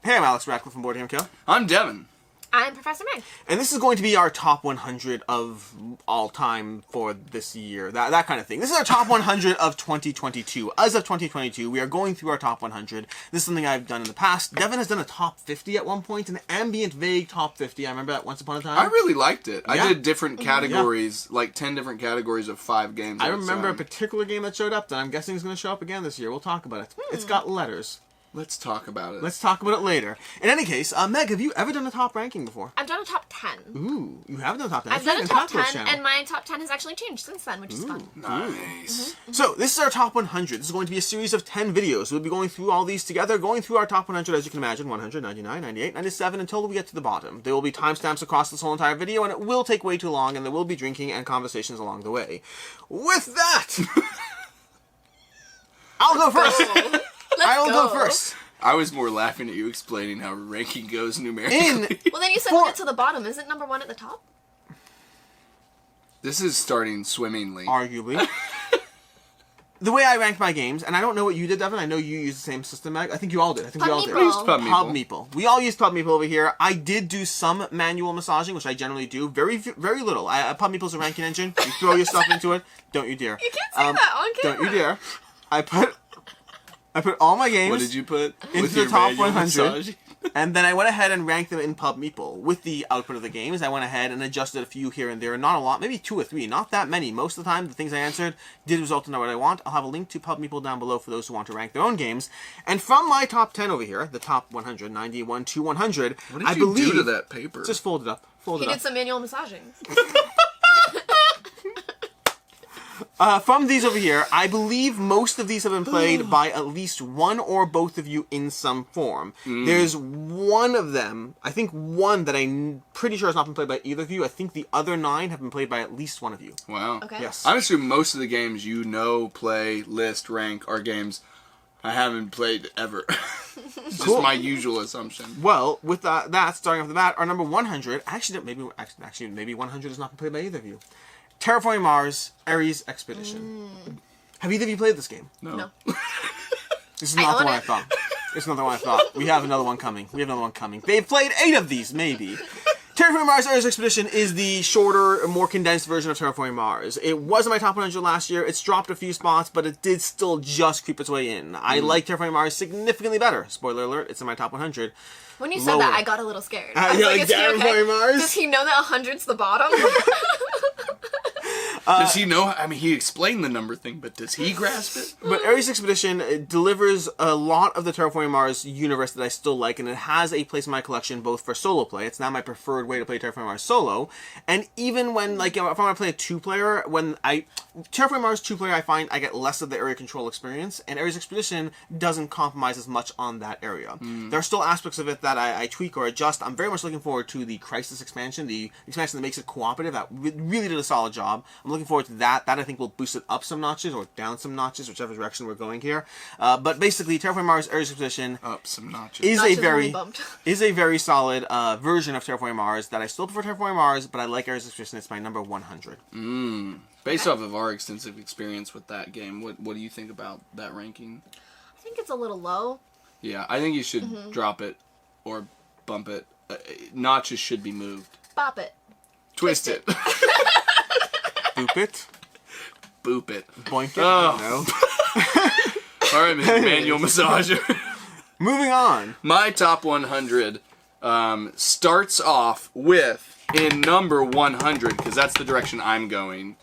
Hey, I'm Alex Radcliffe from Board Game Kill. I'm Devon. I'm Professor Meg. And this is going to be our top 100 of all time for this year. That kind of thing. This is our top 100 of 2022. As of 2022, we are going through our top 100. This is something I've done in the past. Devon has done a top 50 at one point, an ambient, vague top 50. I remember that once upon a time. I really liked it. Yeah. I did different categories, like 10 different categories of 5 games. I remember a particular game that showed up that I'm guessing is going to show up again this year. We'll talk about it. It's got letters. Let's talk about it. Let's talk about it later. In any case, Meg, have you ever done a top ranking before? I've done a top 10. Ooh, you have done a top 10. I've done a top 10, and my top 10 has actually changed since then, which is fun. Nice. So, this is our top 100. This is going to be a series of 10 videos. We'll be going through all these together, going through our top 100, as you can imagine, 100, 99, 98, 97, until we get to the bottom. There will be timestamps across this whole entire video, and it will take way too long, and there will be drinking and conversations along the way. With that, I'll go first. I will go first. I was more laughing at you explaining how ranking goes numerically. Well, then you said we'll get to the bottom. Isn't number 1 at the top? This is starting swimmingly. Arguably. The way I ranked my games, and I don't know what you did, Devon. I know you used the same system, Meg. I think you all did. I think we all did. We used Pub Meeple. We all used Pub Meeple over here. I did do some manual massaging, which I generally do. Very, very little. Pub Meeple's a ranking engine. You throw your stuff into it. Don't you dare. You can't say that on camera. Don't you dare. I put all my games. What did you put into the top 100, and then I went ahead and ranked them in Pub Meeple. With the output of the games, I went ahead and adjusted a few here and there. Not a lot, maybe 2 or 3, not that many. Most of the time, the things I answered did result in what I want. I'll have a link to Pub Meeple down below for those who want to rank their own games. And from my top 10 over here, the top 100, 91 to 100, what did you do to that paper? Just fold it up. He did some manual massaging. From these over here, I believe most of these have been played by at least one or both of you in some form. There's one of them, I think one that I'm pretty sure has not been played by either of you. I think the other 9 have been played by at least one of you. Wow. Okay. Yes. I'm assuming most of the games you know, play, list, rank are games I haven't played ever. It's just my usual assumption. Well, with that starting off the bat, our number 100, actually maybe 100 has not been played by either of you. Terraforming Mars, Ares Expedition. Have either of you played this game? No. This is not the one I thought. It's not the one I thought. We have another one coming. They've played 8 of these, maybe. Terraforming Mars, Ares Expedition is the shorter, more condensed version of Terraforming Mars. It was in my top 100 last year. It's dropped a few spots, but it did still just creep its way in. I like Terraforming Mars significantly better. Spoiler alert, it's in my top 100. When you said that, I got a little scared. You're like, Terraforming Mars? Does he know that 100's the bottom? Does he know? I mean, he explained the number thing, but does he grasp it? But Ares Expedition delivers a lot of the Terraforming Mars universe that I still like, and it has a place in my collection both for solo play. It's now my preferred way to play Terraforming Mars solo. And even when, like, if I want to play a 2-player, Terraforming Mars 2-player, I find I get less of the area control experience, and Ares Expedition doesn't compromise as much on that area. There are still aspects of it that I tweak or adjust. I'm very much looking forward to the Crisis expansion, the expansion that makes it cooperative. That really did a solid job. I'm looking forward to that. That I think will boost it up some notches or down some notches, whichever direction we're going here. But basically, Terraforming Mars Ares Expedition up some notches is a very solid version of Terraforming Mars that I still prefer Terraforming Mars, but I like Ares Expedition. It's my number 100. Based off of our extensive experience with that game, what do you think about that ranking? I think it's a little low. Yeah, I think you should drop it or bump it. Notches should be moved. Bop it. Twist it. Boop it. Boop it. Boink it. Oh. No. All right, Mr. Manual Massager. Moving on. My top 100 starts off with, in number 100, because that's the direction I'm going,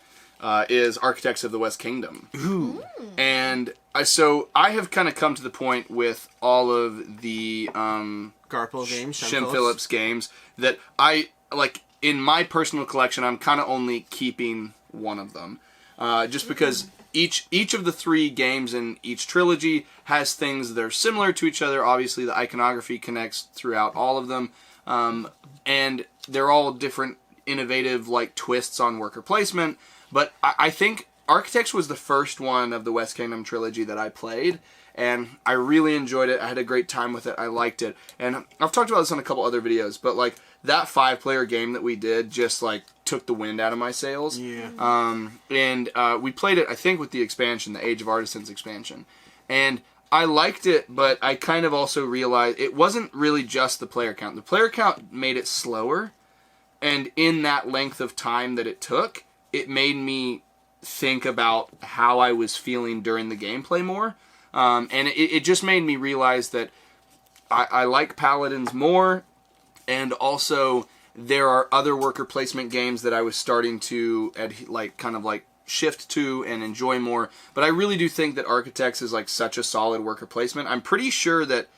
is Architects of the West Kingdom. Ooh. And so I have kind of come to the point with all of the Garple games, Shem Phillips games, that I, like, in my personal collection, I'm kind of only keeping one of them. Just because each of the 3 games in each trilogy has things that are similar to each other. Obviously, the iconography connects throughout all of them. And they're all different, innovative, like, twists on worker placement. But I think Architects was the first one of the West Kingdom trilogy that I played. And I really enjoyed it. I had a great time with it. I liked it. And I've talked about this on a couple other videos, but, like, that 5-player game that we did just, like, took the wind out of my sails. Yeah. And we played it, I think, with the expansion, the Age of Artisans expansion. And I liked it, but I kind of also realized it wasn't really just the player count. The player count made it slower, and in that length of time that it took, it made me think about how I was feeling during the gameplay more. And it just made me realize that I like Paladins more, and also there are other worker placement games that I was starting to shift to and enjoy more. But I really do think that Architects is like such a solid worker placement. I'm pretty sure that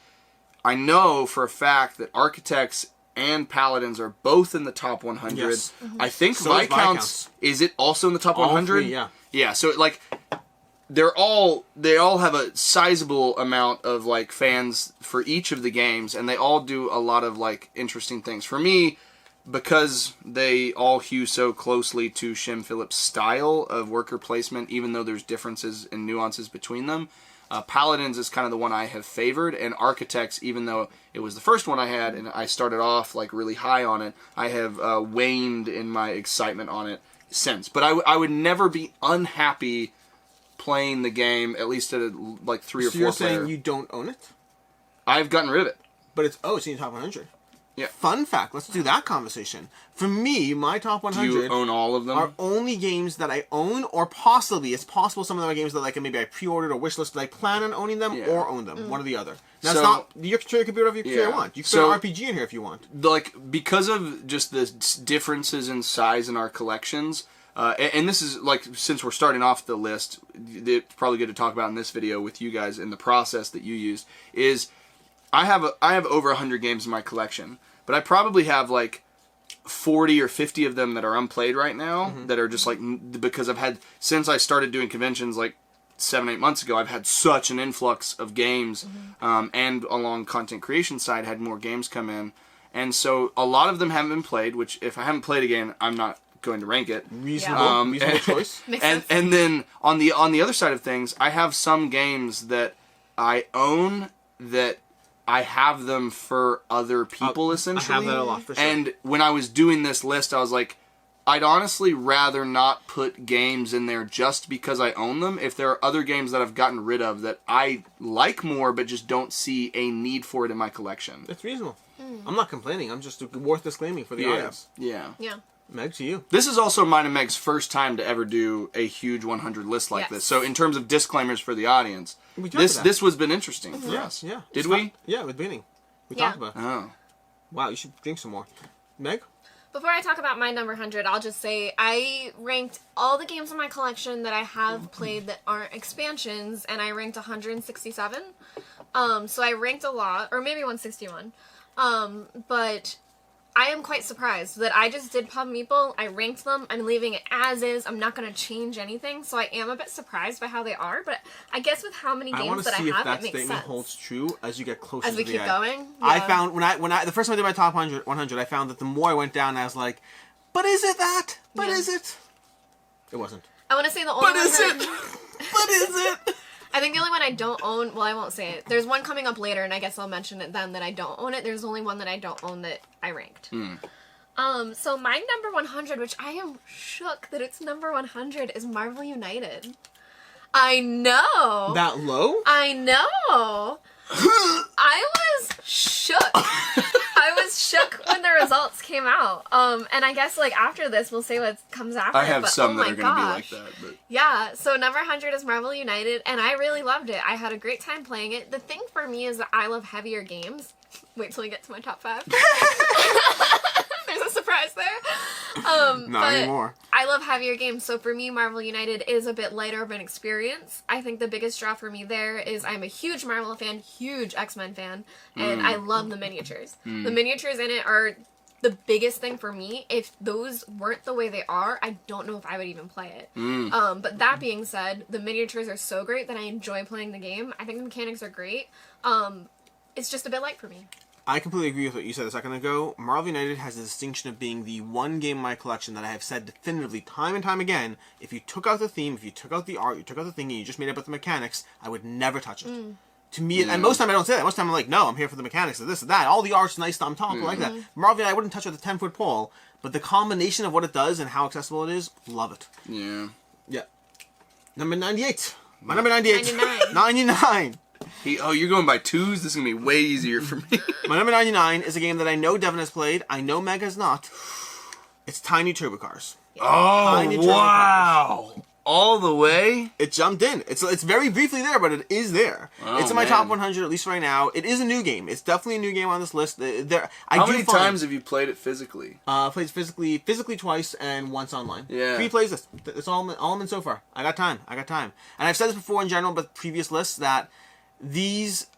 I know for a fact that Architects and Paladins are both in the top 100. Yes. I think So is Viscounts, is it also in the top All 100? three, yeah. Yeah, so like they all have a sizable amount of like fans for each of the games, and they all do a lot of like interesting things. For me, because they all hew so closely to Shem Phillips' style of worker placement, even though there's differences and nuances between them, Paladins is kind of the one I have favored, and Architects, even though it was the first one I had and I started off like really high on it, I have waned in my excitement on it since. But I would never be unhappy playing the game, at least at like 3 or 4 So you're player. saying you don't own it? I've gotten rid of it. But it's in your top 100. Yeah. Fun fact, let's do that conversation. For me, my top Do 100 you own all of them? are only games that I own, or possibly, it's possible some of them are games that like maybe I pre-ordered or wishlist, I plan on owning them Yeah. or own them, one or the other. Now, So- it's not, you can control your computer if you Yeah. want. You can So- put an RPG in here if you want. Like, because of just the differences in size in our collections, and this is like, since we're starting off the list, it's probably good to talk about in this video with you guys in the process that you used, is I have over 100 games in my collection, but I probably have like 40 or 50 of them that are unplayed right now, that are just like, because I've had, since I started doing conventions like 7-8 months ago, I've had such an influx of games, and along content creation side, had more games come in, and so a lot of them haven't been played, which if I haven't played a game, I'm not going to rank it. Reasonable, reasonable choice. Makes sense. And then on the other side of things, I have some games that I own that I have them for other people, essentially. I have that a lot, for sure. And when I was doing this list, I was like, I'd honestly rather not put games in there just because I own them. If there are other games that I've gotten rid of that I like more, but just don't see a need for it in my collection. It's reasonable. I'm not complaining. I'm just worth disclaiming for the audience. Yeah. Yeah. Meg, to you. This is also mine and Meg's first time to ever do a huge 100 list like Yes. this. So in terms of disclaimers for the audience, We talked about that. this was been interesting for us. Yeah. Did It's we? not- Yeah, with Beanie. We Yeah. talked about it. Oh. Wow, you should drink some more. Meg? Before I talk about my number 100, I'll just say I ranked all the games in my collection that I have played that aren't expansions, and I ranked 167. So I ranked a lot, or maybe 161. But I am quite surprised that I just did Pub Meeple, I ranked them, I'm leaving it as is, I'm not going to change anything, so I am a bit surprised by how they are, but I guess with how many I want games to that I see if have, that it makes statement sense. holds true as you get closer As to we the keep end. going? I Yeah. found, when I the first time I did my top 100, I found that the more I went down, I was like, but is it that? But Yeah. is it? It wasn't. I want to say the only But one is that- it? But is it? I think the only one I don't own, well, I won't say it. There's one coming up later, and I guess I'll mention it then that I don't own it. There's only one that I don't own that I ranked. So my number 100, which I am shook that it's number 100, is Marvel United. I know. That low? I know. I was shook. I was shook when the results came out. And I guess like after this, we'll say what comes after. I have but, some oh that my are going to be gosh. like that. But Yeah, so number 100 is Marvel United, and I really loved it. I had a great time playing it. The thing for me is that I love heavier games. Wait till we get to my top 5. There's a surprise there. Not but anymore. I love heavier games, so for me, Marvel United is a bit lighter of an experience. I think the biggest draw for me there is I'm a huge Marvel fan, huge X-Men fan, and I love the miniatures. The miniatures in it are the biggest thing for me. If those weren't the way they are, I don't know if I would even play it. But that being said, the miniatures are so great that I enjoy playing the game. I think the mechanics are great. It's just a bit light for me. I completely agree with what you said a second ago. Marvel United has the distinction of being the one game in my collection that I have said definitively time and time again, if you took out the theme, if you took out the art, you took out the thing, and you just made it up with the mechanics, I would never touch it. To me, and most time I don't say that. Most time I'm like, no, I'm here for the mechanics of this and that. All the art's nice on top, like that. Marvel United, I wouldn't touch it with a 10-foot pole, but the combination of what it does and how accessible it is, love it. yeah. Yeah. Number 98. My number 98. 99. 99. You're going by twos? This is going to be way easier for me. My number 99 is a game that I know Devon has played. I know Meg has not. It's Tiny Turbo Cars. Tiny Turbo Cars. All the way? It jumped in. It's very briefly there, but it is there. Oh, it's in my top 100, at least right now. It is a new game. It's definitely a new game on this list. How many times have you played it physically? Played physically twice and once online. Yeah. 3 plays this. That's all I'm in so far. I got time. And I've said this before in general, but previous lists, that these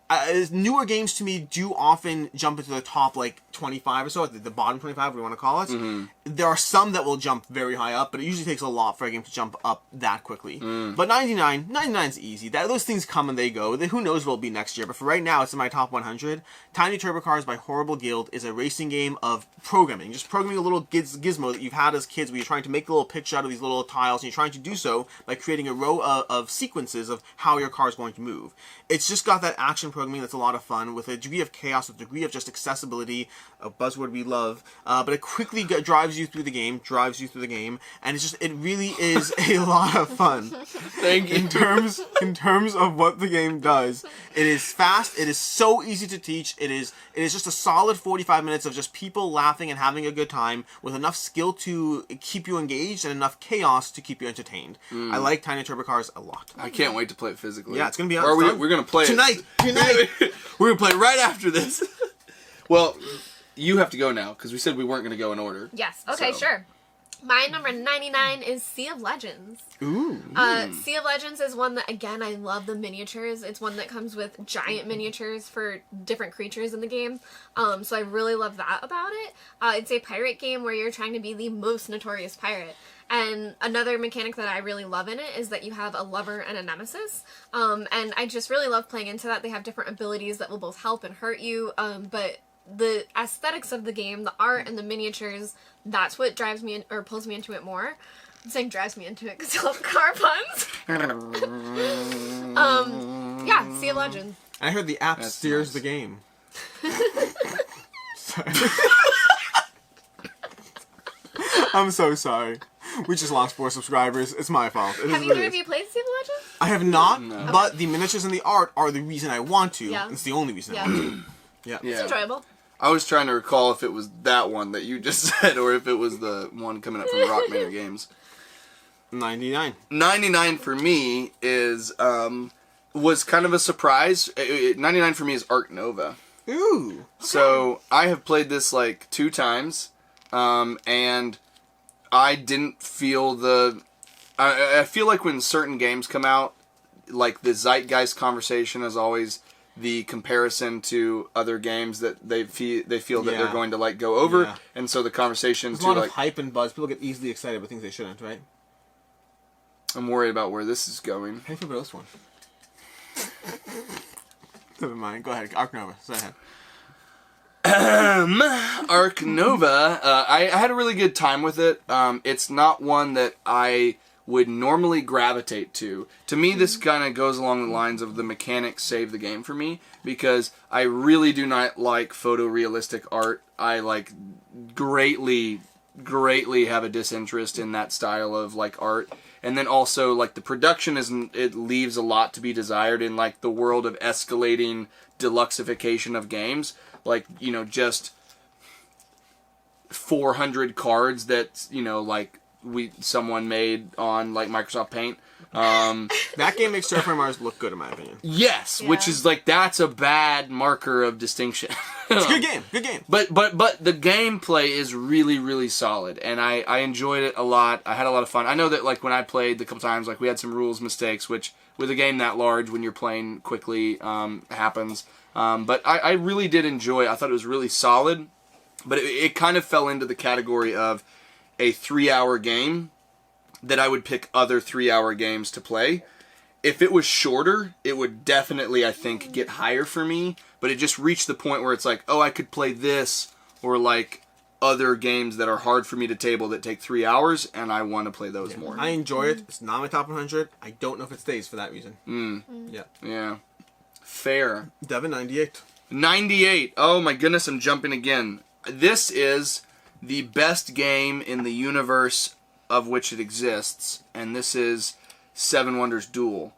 newer games to me do often jump into the top 25 or so, at the bottom 25, whatever you want to call it. Mm-hmm. There are some that will jump very high up, but it usually takes a lot for a game to jump up that quickly. But 99's easy. Those things come and they go. Who knows what it'll be next year, but for right now, it's in my top 100. Tiny Turbo Cars by Horrible Guild is a racing game of programming. Just programming a little gizmo that you've had as kids, where you're trying to make a little picture out of these little tiles, and you're trying to do so by creating a row of sequences of how your car is going to move. It's just got that action programming that's a lot of fun, with a degree of chaos, with a degree of just accessibility, a buzzword we love, but it quickly drives you through the game, and it really is a lot of fun. Thank you. In terms of what the game does, it is fast, it is so easy to teach, it is just a solid 45 minutes of just people laughing and having a good time, with enough skill to keep you engaged and enough chaos to keep you entertained. I like Tiny Turbo Cars a lot. I can't wait to play it physically. Yeah, it's going to be on. We're going to play tonight. We're going to play right after this. Well, you have to go now, because we said we weren't going to go in order. Yes. Okay, sure. My number 99 is Sea of Legends. Ooh. Sea of Legends is one that, again, I love the miniatures. It's one that comes with giant miniatures for different creatures in the game. So I really love that about it. It's a pirate game where you're trying to be the most notorious pirate. And another mechanic that I really love in it is that you have a lover and a nemesis. And I just really love playing into that. They have different abilities that will both help and hurt you. But the aesthetics of the game, the art and the miniatures, that's what drives me or pulls me into it more. I'm saying drives me into it because I love car puns. Yeah, Sea of Legends. I heard the app steers the game. Sorry. I'm so sorry. We just lost 4 subscribers. It's my fault. Have either of you played Sea of Legends? I have not, but the miniatures and the art are the reason I want to. Yeah. It's the only reason I want to. Yeah. It's enjoyable. I was trying to recall if it was that one that you just said, or if it was the one coming up from Rock Manor Games. 99. 99 for me is was kind of a surprise. 99 for me is Ark Nova. Ooh. Okay. So I have played this 2 times, and I didn't feel the. I feel like when certain games come out, the zeitgeist conversation is always the comparison to other games that they feel that they're going to go over, and so the conversation There's a lot of hype and buzz. People get easily excited about things they shouldn't, right? I'm worried about where this is going. How do you feel about this one? Never mind. Go ahead. Ark Nova. Go ahead. Ark Nova. I had a really good time with it. It's not one that I would normally gravitate to. To me, this kind of goes along the lines of the mechanics save the game for me, because I really do not like photorealistic art. I greatly have a disinterest in that style of art. And then also the production it leaves a lot to be desired in the world of escalating deluxeification of games. Just 400 cards that someone made on Microsoft Paint. That game makes Terraforming Mars look good, in my opinion. Yes, yeah. Which is that's a bad marker of distinction. It's a good game. Good game. But the gameplay is really, really solid, and I enjoyed it a lot. I had a lot of fun. I know that when I played a couple times, we had some rules mistakes, which with a game that large, when you're playing quickly, happens. But I really did enjoy it. I thought it was really solid, but it kind of fell into the category of a 3-hour game that I would pick other 3-hour games to play. If it was shorter, it would definitely, I think, get higher for me. But it just reached the point where it's I could play this or other games that are hard for me to table that take 3 hours, and I want to play those more. I enjoy it. It's not my top 100. I don't know if it stays for that reason. Yeah. Yeah. Fair. Devon, 98. 98. Oh my goodness, I'm jumping again. This is the best game in the universe of which it exists, and this is Seven Wonders Duel.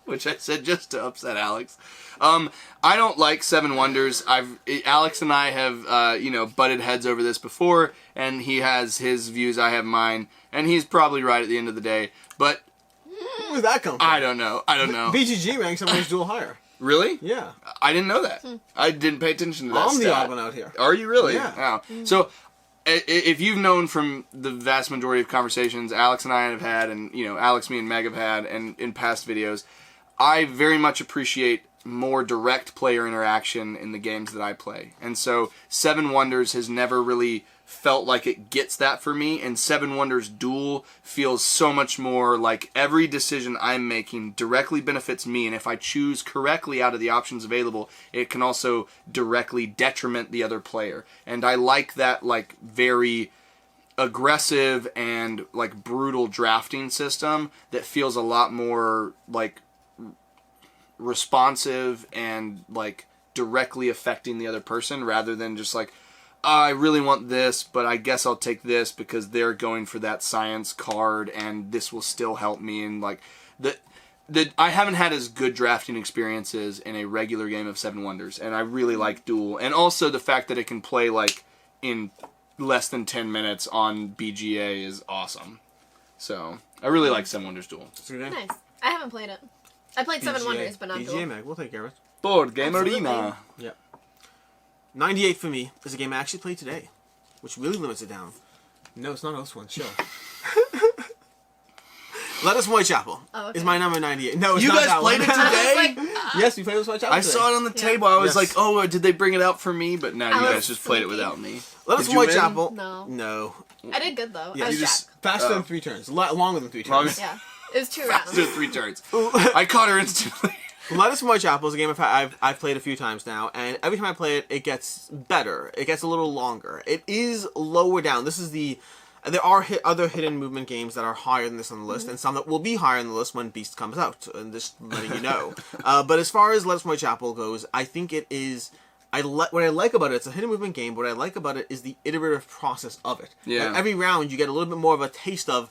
which I said just to upset Alex. I don't like Seven Wonders. Alex and I have, butted heads over this before, and he has his views, I have mine, and he's probably right at the end of the day. But where'd that come from? I don't know. BGG ranks Seven Wonders Duel higher. Really? Yeah. I didn't know that. I didn't pay attention to that. I'm the odd one out here. Are you really? Yeah. Wow. So, if you've known from the vast majority of conversations Alex and I have had, and Alex, me, and Meg have had, and in past videos, I very much appreciate more direct player interaction in the games that I play. And so, Seven Wonders has never really felt like it gets that for me, and Seven Wonders Duel feels so much more like every decision I'm making directly benefits me, and if I choose correctly out of the options available, it can also directly detriment the other player. And I like that, like, very aggressive and, like, brutal drafting system that feels a lot more, like, responsive and, like, directly affecting the other person, rather than just like, I really want this, but I guess I'll take this because they're going for that science card, and this will still help me. And like, I haven't had as good drafting experiences in a regular game of Seven Wonders, and I really like Duel, and also the fact that it can play like in less than 10 minutes on BGA is awesome. So I really like Seven Wonders Duel. Nice. I haven't played it. I played Seven Wonders, but not BGA Duel. Meg, we'll take care of it. Board Game Absolutely. Arena. Yep. 98 for me is a game I actually played today, which really limits it down. No, it's not Oath One. Chill. Let Us Whitechapel is my number 98. No, it's You not guys that played one. it today? Yes, we played Let Us Whitechapel I today. saw it on the table. I was Yes. like, oh, did they bring it out for me? But no, you was guys just played it sleepy. without me. Let Us Did you win? Whitechapel. No. I did good though. Yeah, I was you just faster than 3 turns. Longer than 3 Longer- turns. yeah. It was 2 rounds. Did 3 turns. I caught her instantly. Let Us Whitechapel is a game I've played a few times now, and every time I play it, it gets better. It gets a little longer. It is lower down. There are other hidden movement games that are higher than this on the list, and some that will be higher on the list when Beast comes out, and just letting you know. But as far as Let Us Whitechapel goes, I think it is... what I like about it, it's a hidden movement game, but what I like about it is the iterative process of it. Yeah. Like every round, you get a little bit more of a taste of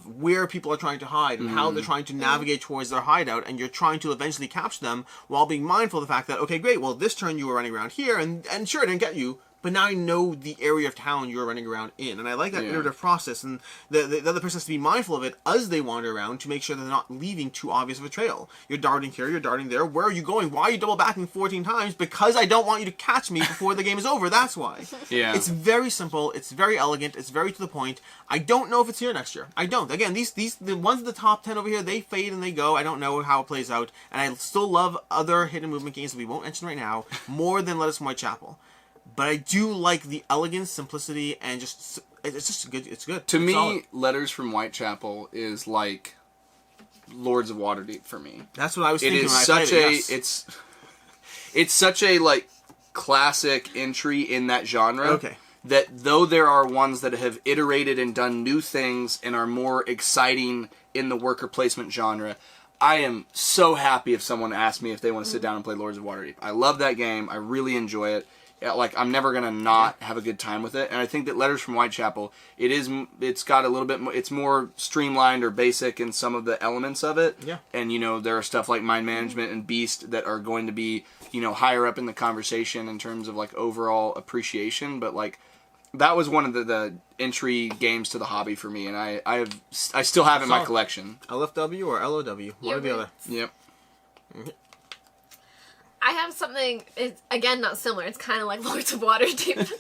where people are trying to hide and how they're trying to navigate towards their hideout, and you're trying to eventually capture them while being mindful of the fact that, okay, great, well, this turn you were running around here, and sure, it didn't get you, but now I know the area of town you're running around in, and I like that iterative process, and the other person has to be mindful of it as they wander around to make sure they're not leaving too obvious of a trail. You're darting here, you're darting there, where are you going? Why are you double backing 14 times? Because I don't want you to catch me before the game is over, that's why. Yeah. It's very simple, it's very elegant, it's very to the point. I don't know if it's here next year. I don't. Again, the ones in the top 10 over here, they fade and they go. I don't know how it plays out, and I still love other hidden movement games that we won't mention right now more than Let Us Whitechapel. But I do like the elegance, simplicity, and it's just good. It's good. To It's me, solid. Letters from Whitechapel is like Lords of Waterdeep for me. That's what I was It thinking is when I such played a it. Yes. it's such a like classic entry in that genre. Okay. That though there are ones that have iterated and done new things and are more exciting in the worker placement genre, I am so happy if someone asks me if they want to sit down and play Lords of Waterdeep. I love that game. I really enjoy it. Like, I'm never gonna not have a good time with it, and I think that Letters from Whitechapel, it's got a little bit more, it's more streamlined or basic in some of the elements of it. Yeah. And there are stuff like Mind Management and Beast that are going to be higher up in the conversation in terms of like overall appreciation. But like, that was one of the entry games to the hobby for me, and I still have it in my Solid. collection. LFW or LOW, one or the other. Yep. I have something, it's again not similar, it's kind of like Lords of Waterdeep.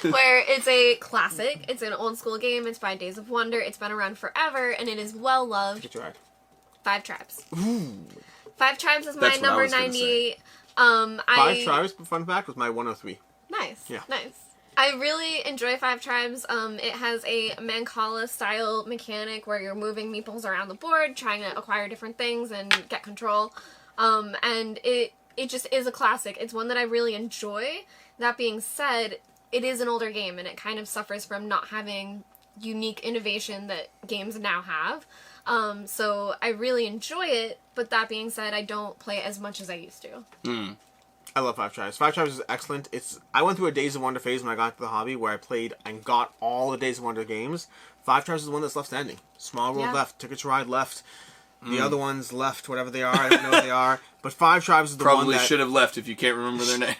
Where it's a classic, it's an old school game, it's by Days of Wonder, it's been around forever, and it is well loved. Get your eye. 5 Tribes. Ooh. 5 Tribes is my That's what I number was gonna 98. 5 Tribes, fun fact, was my 103. Nice. Yeah. Nice. I really enjoy 5 Tribes. It has a Mancala style mechanic where you're moving meeples around the board, trying to acquire different things and get control. And it just is a classic. It's one that I really enjoy. That being said, it is an older game and it kind of suffers from not having unique innovation that games now have. So I really enjoy it, but that being said, I don't play it as much as I used to. I love 5 Tribes. 5 Tribes is excellent. I went through a Days of Wonder phase when I got into the hobby where I played and got all the Days of Wonder games. 5 Tribes is the one that's left standing. Small world Yeah. left, Ticket to Ride left. The other ones left, whatever they are. I don't know what they are. But Five Tribes is the one Probably that... should have left if you can't remember their name.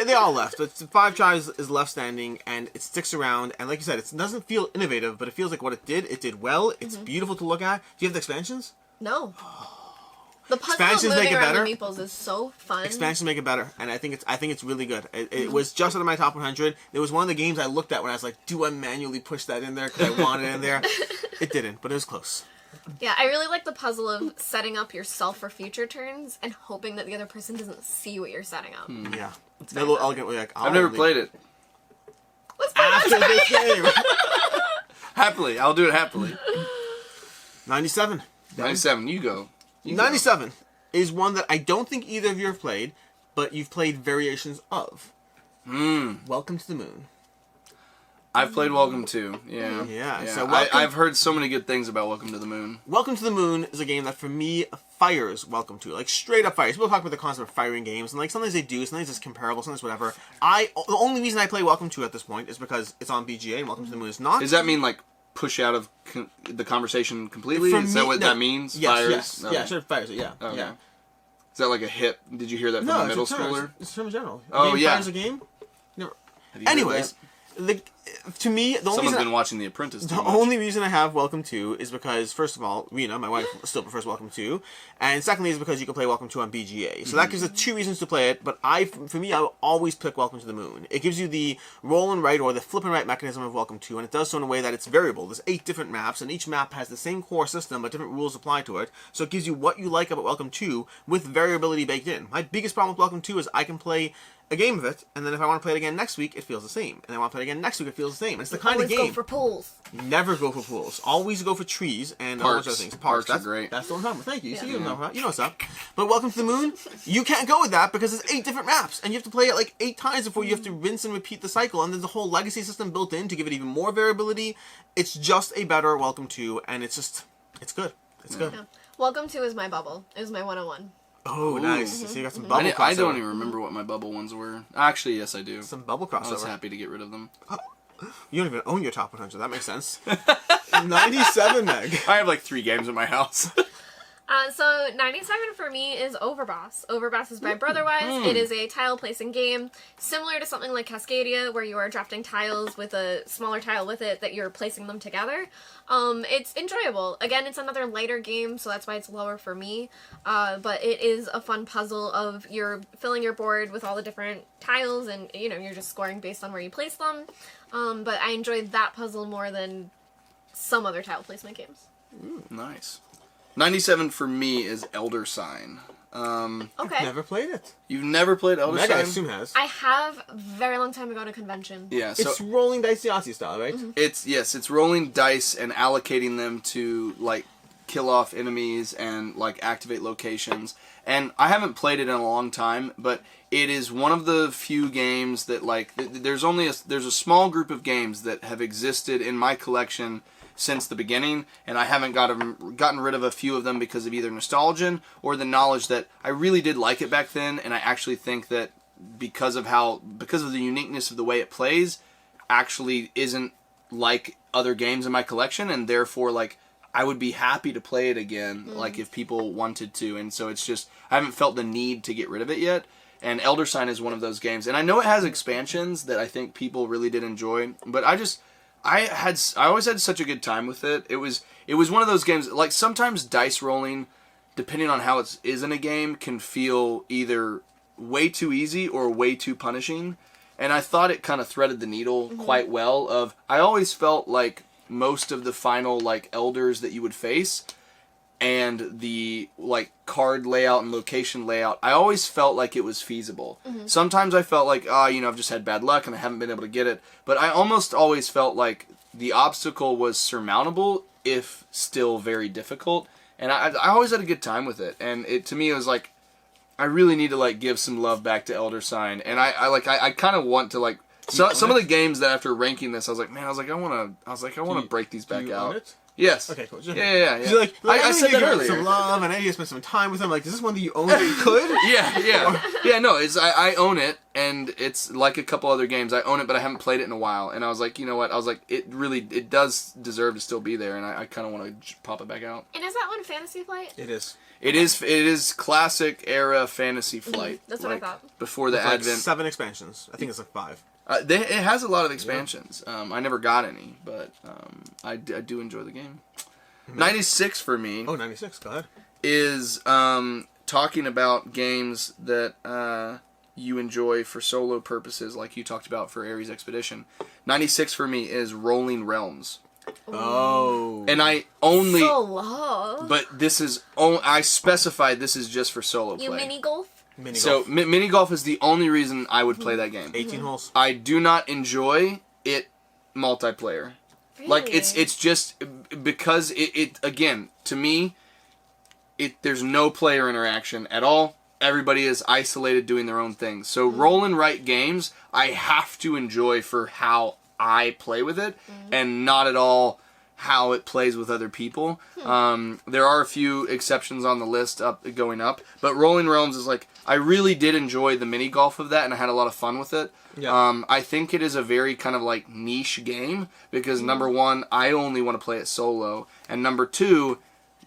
They all left. But Five Tribes is left standing, and it sticks around. And like you said, it doesn't feel innovative, but it feels like what it did well. It's beautiful to look at. Do you have the expansions? No. The puzzle Expansions of make moving it around better. the meeples is so fun. Expansions make it better, and I think it's really good. It was just out of my top 100. It was one of the games I looked at when I was like, do I manually push that in there because I want it in there? It didn't, but it was close. Yeah, I really like the puzzle of setting up yourself for future turns and hoping that the other person doesn't see what you're setting up. Yeah, it's a little elegant way. Like, I've never played it. Let's play After this game. Happily, I'll do it happily. 97. 97, you go. 97 is one that I don't think either of you have played, but you've played variations of. Welcome to the Moon. I've played Welcome to, yeah. Yeah, So so Welcome- I've heard so many good things about Welcome to the Moon. Welcome to the Moon is a game that, for me, fires Welcome to. Like, straight up fires. People talk about the concept of firing games, and, like, sometimes they do, sometimes it's comparable, sometimes whatever. The only reason I play Welcome to at this point is because it's on BGA, and Welcome to the Moon is not. Does that mean, like, push out of the conversation completely? For Is that me- what no. that means? Yes, Fires? yes. Okay. Yeah, sure, fires it, yeah. Okay. Yeah. Is that like a hit? Did you hear that from a middle it's a term. schooler? It's a term in general. A Oh, game yeah. fires a game? Never. Have you heard Anyways, to me, the only Someone's reason been watching The Apprentice too The much. only reason I have Welcome to is because, first of all, Rena, my wife, still prefers Welcome to, and secondly is because you can play Welcome to on BGA. So that gives us two reasons to play it, but for me, I will always pick Welcome to the Moon. It gives you the roll and write, or the flip and write mechanism of Welcome to, and it does so in a way that it's variable. There's 8 different maps, and each map has the same core system, but different rules apply to it. So it gives you what you like about Welcome to, with variability baked in. My biggest problem with Welcome to is I can play a game of it, and then if I want to play it again next week, it feels the same. And I want to play it again next week, it feels the same. It's the kind of Always game. go for pools. Never go for pools. Always go for trees and all Parks. those other things. Parks are That's great. That's the one I'm talking about. Thank you. Yeah. See, you know what's up. But Welcome to the Moon, you can't go with that because there's 8 different maps, and you have to play it like 8 times before you have to rinse and repeat the cycle. And there's a whole legacy system built in to give it even more variability. It's just a better Welcome to, and it's good. It's good. Yeah. Welcome to is my bubble. It was my 101. Oh, nice. So you got some bubble I don't crossover. even remember what my bubble ones were. Actually, yes, I do. Some bubble I was crossover. happy to get rid of them. You don't even own your top 100. That makes sense. 97 meg. I have like 3 games in my house. So 97 for me is Overboss. Overboss is by Brotherwise. It is a tile placing game similar to something like Cascadia, where you are drafting tiles with a smaller tile with it that you're placing them together. It's enjoyable. Again, it's another lighter game, so that's why it's lower for me. But it is a fun puzzle of you're filling your board with all the different tiles, and you're just scoring based on where you place them. But I enjoyed that puzzle more than some other tile placement games. Nice. 97 for me is Elder Sign. Okay. Never played it. You've never played Elder Meg, I Sign? assume has. I have a very long time ago at a convention. Yeah, so It's rolling dice Yahtzee style, right? it's rolling dice and allocating them to like kill off enemies and like activate locations. And I haven't played it in a long time, but it is one of the few games that like there's a small group of games that have existed in my collection since the beginning, and I haven't gotten rid of a few of them because of either nostalgia or the knowledge that I really did like it back then, and I actually think that because of the uniqueness of the way it plays, actually isn't like other games in my collection, and therefore like I would be happy to play it again, like if people wanted to, and so it's just I haven't felt the need to get rid of it yet. And Elder Sign is one of those games, and I know it has expansions that I think people really did enjoy, but I always had such a good time with it. It was one of those games, like sometimes dice rolling, depending on how it is in a game, can feel either way too easy or way too punishing. And I thought it kind of threaded the needle quite well. I always felt like most of the final like elders that you would face and the like card layout and location layout, I always felt like it was feasible. Sometimes I felt like, I've just had bad luck and I haven't been able to get it. But I almost always felt like the obstacle was surmountable, if still very difficult. And I always had a good time with it. And to me, it was like, I really need to like give some love back to Elder Sign. And I kind of want to like, some of the games that after ranking this, I was like, I want to break these back Do you out. own it? Yes. Okay, cool. Yeah. You're like, I said that earlier. Some love, and I need to spend some time with him. Like, is this one that you own that you could? Yeah. No, I own it, and it's like a couple other games. I own it, but I haven't played it in a while. And I was like, you know what? I was like, it does deserve to still be there, and I kind of want to pop it back out. And is that one Fantasy Flight? It is. It is classic era Fantasy Flight. That's what I thought. Before the It's like advent. 7 expansions. I think it's like 5. It has a lot of expansions. I never got any, but I do enjoy the game. 96 for me. Oh, 96. Go ahead. Is talking about games that you enjoy for solo purposes, like you talked about for Ares Expedition. 96 for me is Rolling Realms. Oh. And I only... Solo. But this is... I specified this is just for solo play. You mini golf? Mini So, golf. mini golf is the only reason I would play that game. 18 holes. I do not enjoy it multiplayer. Really? Like, it's just... Because it again, to me, there's no player interaction at all. Everybody is isolated doing their own thing. So roll and write games, I have to enjoy for how I play with it, and not at all how it plays with other people. There are a few exceptions on the list going up, but Rolling Realms is like, I really did enjoy the mini golf of that, and I had a lot of fun with it. Yeah. I think it is a very kind of like niche game, because number one, I only want to play it solo, and number two,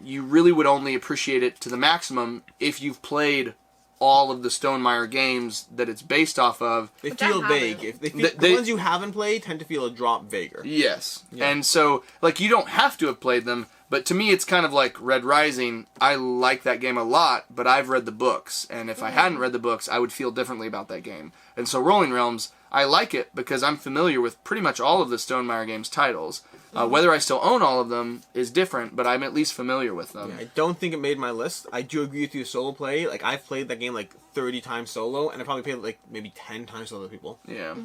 you really would only appreciate it to the maximum if you've played all of the Stonemaier games that it's based off of. They Which I feel vague. haven't. If they feel, the ones you haven't played tend to feel a drop vaguer. Yes. Yeah. And so, like, you don't have to have played them, but to me it's kind of like Red Rising. I like that game a lot, but I've read the books, and if I hadn't read the books, I would feel differently about that game. And so Rolling Realms, I like it because I'm familiar with pretty much all of the Stonemaier games titles. Whether I still own all of them is different, but I'm at least familiar with them. Yeah, I don't think it made my list. I do agree with you, solo play. Like, I've played that game like 30 times solo, and I probably played it like maybe 10 times with other people. Yeah.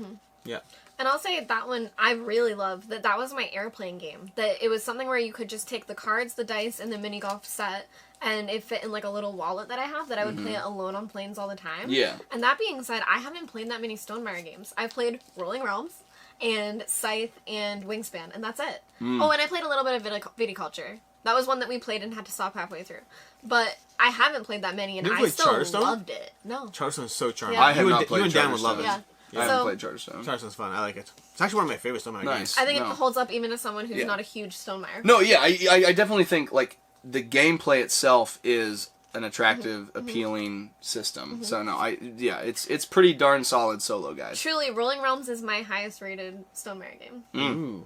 Yeah. And I'll say that one I really loved. That was my airplane game. That it was something where you could just take the cards, the dice, and the mini golf set, and it fit in like a little wallet that I have that I would play it alone on planes all the time. Yeah. And that being said, I haven't played that many Stonemaier games. I've played Rolling Realms and Scythe and Wingspan, and that's it. Oh, and I played a little bit of Viticulture. That was one that we played and had to stop halfway through. But I haven't played that many, and You ever I played still Charterstone? loved it. No. Charterstone's so charming. Yeah. I have You not and, played you and Dan would love it. Yeah. I haven't So- played Charterstone. Charterstone's fun. I like it. It's actually one of my favorite Stonemaier Nice. games. I think No. it holds up even as someone who's Yeah. not a huge Stonemaier. No, yeah, I definitely think, like, the gameplay itself is an attractive, appealing system. So, no, it's pretty darn solid solo, guys. Truly, Rolling Realms is my highest rated Stonemaier game. Ooh.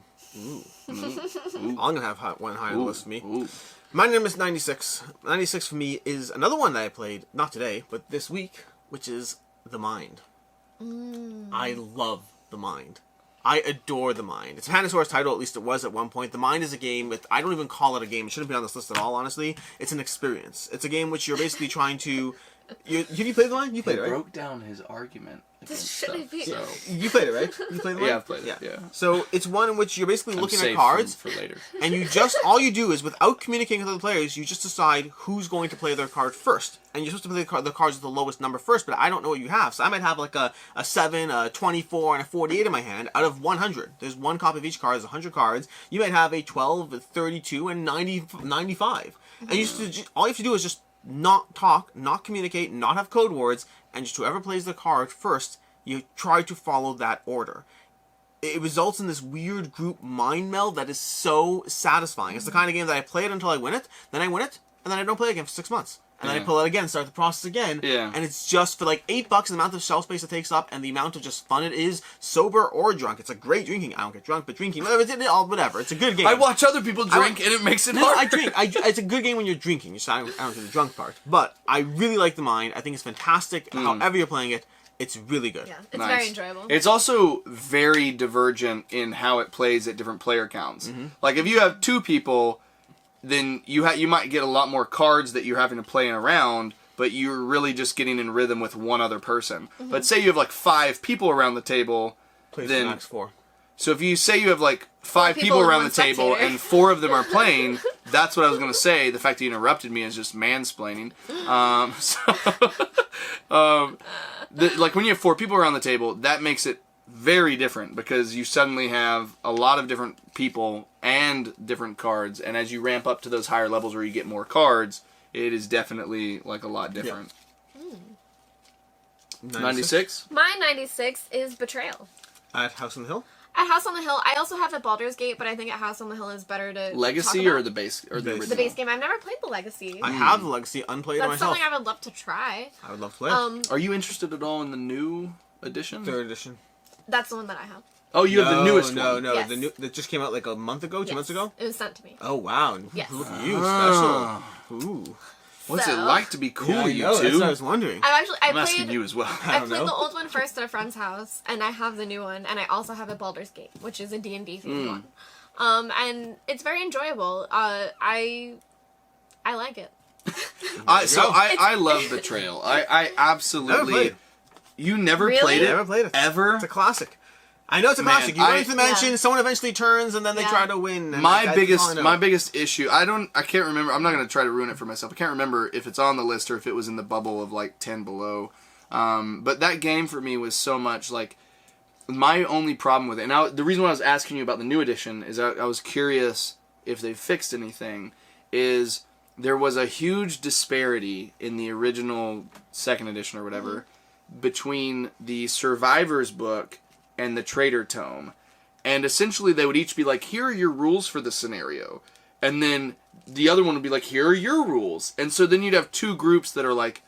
I'm going to have one high on the list for me. Ooh. My name is 96. 96 for me is another one that I played, not today, but this week, which is The Mind. I love The Mind. I adore The Mind. It's a Panasaur's title, at least it was at one point. The Mind is a game with, I don't even call it a game. It shouldn't be on this list at all, honestly. It's an experience. It's a game which you're basically trying to... have you played The Mind? You played it, right? Broke down his argument. This shouldn't be... So. You played it, right? You played The Mind? Yeah, I've played it, yeah. So it's one in which you're basically looking at Saved cards, for later. and you just, all you do is, without communicating with other players, you just decide who's going to play their card first. And you're supposed to play the cards with the lowest number first, but I don't know what you have. So I might have like a 7, a 24, and a 48 in my hand out of 100. There's one copy of each card, there's 100 cards. You might have a 12, a 32, and 95. And you just, all you have to do is just not talk, not communicate, not have code words, and just whoever plays the card first, you try to follow that order. It results in this weird group mind meld that is so satisfying. It's the kind of game that I play it until I win it, then I win it, and then I don't play it again for 6 months. And then I pull it again, start the process again, and it's just for like $8, the amount of shelf space it takes up, and the amount of just fun it is, sober or drunk. It's a great drinking. I don't get drunk, but drinking, whatever. It's a good game. I watch other people drink, and it makes it hard. I drink. It's a good game when you're drinking. I don't do the drunk part. But I really like The Mind. I think it's fantastic. However you're playing it, it's really good. Yeah, it's Nice. very enjoyable. It's also very divergent in how it plays at different player counts. Like, if you have 2 people, then you might get a lot more cards that you're having to play in a round, but you're really just getting in rhythm with one other person. But say you have like 5 people around the table, Plays then max 4. so if you say you have like 5 people and around one the table spectator. and 4 of them are playing, that's what I was going to say. The fact that you interrupted me is just mansplaining. Like when you have 4 people around the table, that makes it very different because you suddenly have a lot of different people and different cards, and as you ramp up to those higher levels where you get more cards, it is definitely like a lot different. Yeah. 96? My 96 is Betrayal. At House on the Hill? At House on the Hill, I also have a Baldur's Gate, but I think at House on the Hill is better to Legacy talk about. or the base or the original? The base game. I've never played the Legacy. I have the Legacy unplayed That's myself. something I would love to try. I would love to play it. Are you interested at all in the new edition? 3rd edition. That's the one that I have. Oh, you have the newest No, one. no, Yes. the new that just came out like a month ago, 2 months ago. It was sent to me. Oh wow! Yes. Look at you, special. Ooh. What's it So- like to be cool, Yeah, I you know, that's two? what I was wondering. I I'm played. asking you as well. I don't played know. the old one first at a friend's house, and I have the new one, and I also have a Baldur's Gate, which is a D&D themed one. And it's very enjoyable. I like it. I love Betrayal. I Never played absolutely. it. You never Really? played it? Never played it. Ever? It's a classic. I know it's a Man, classic. You run into the mansion, Yeah. someone eventually turns, and then they Yeah. try to win. And My that's biggest all I know. my biggest issue. I can't remember. I'm not going to try to ruin it for myself. I can't remember if it's on the list or if it was in the bubble of like 10 below. But that game for me was so much like my only problem with it. And the reason why I was asking you about the new edition is I was curious if they fixed anything. Is there was a huge disparity in the original 2nd edition or whatever between the Survivor's book and the Trader Tome. And essentially they would each be like, here are your rules for the scenario. And then the other one would be like, here are your rules. And so then you'd have two groups that are like,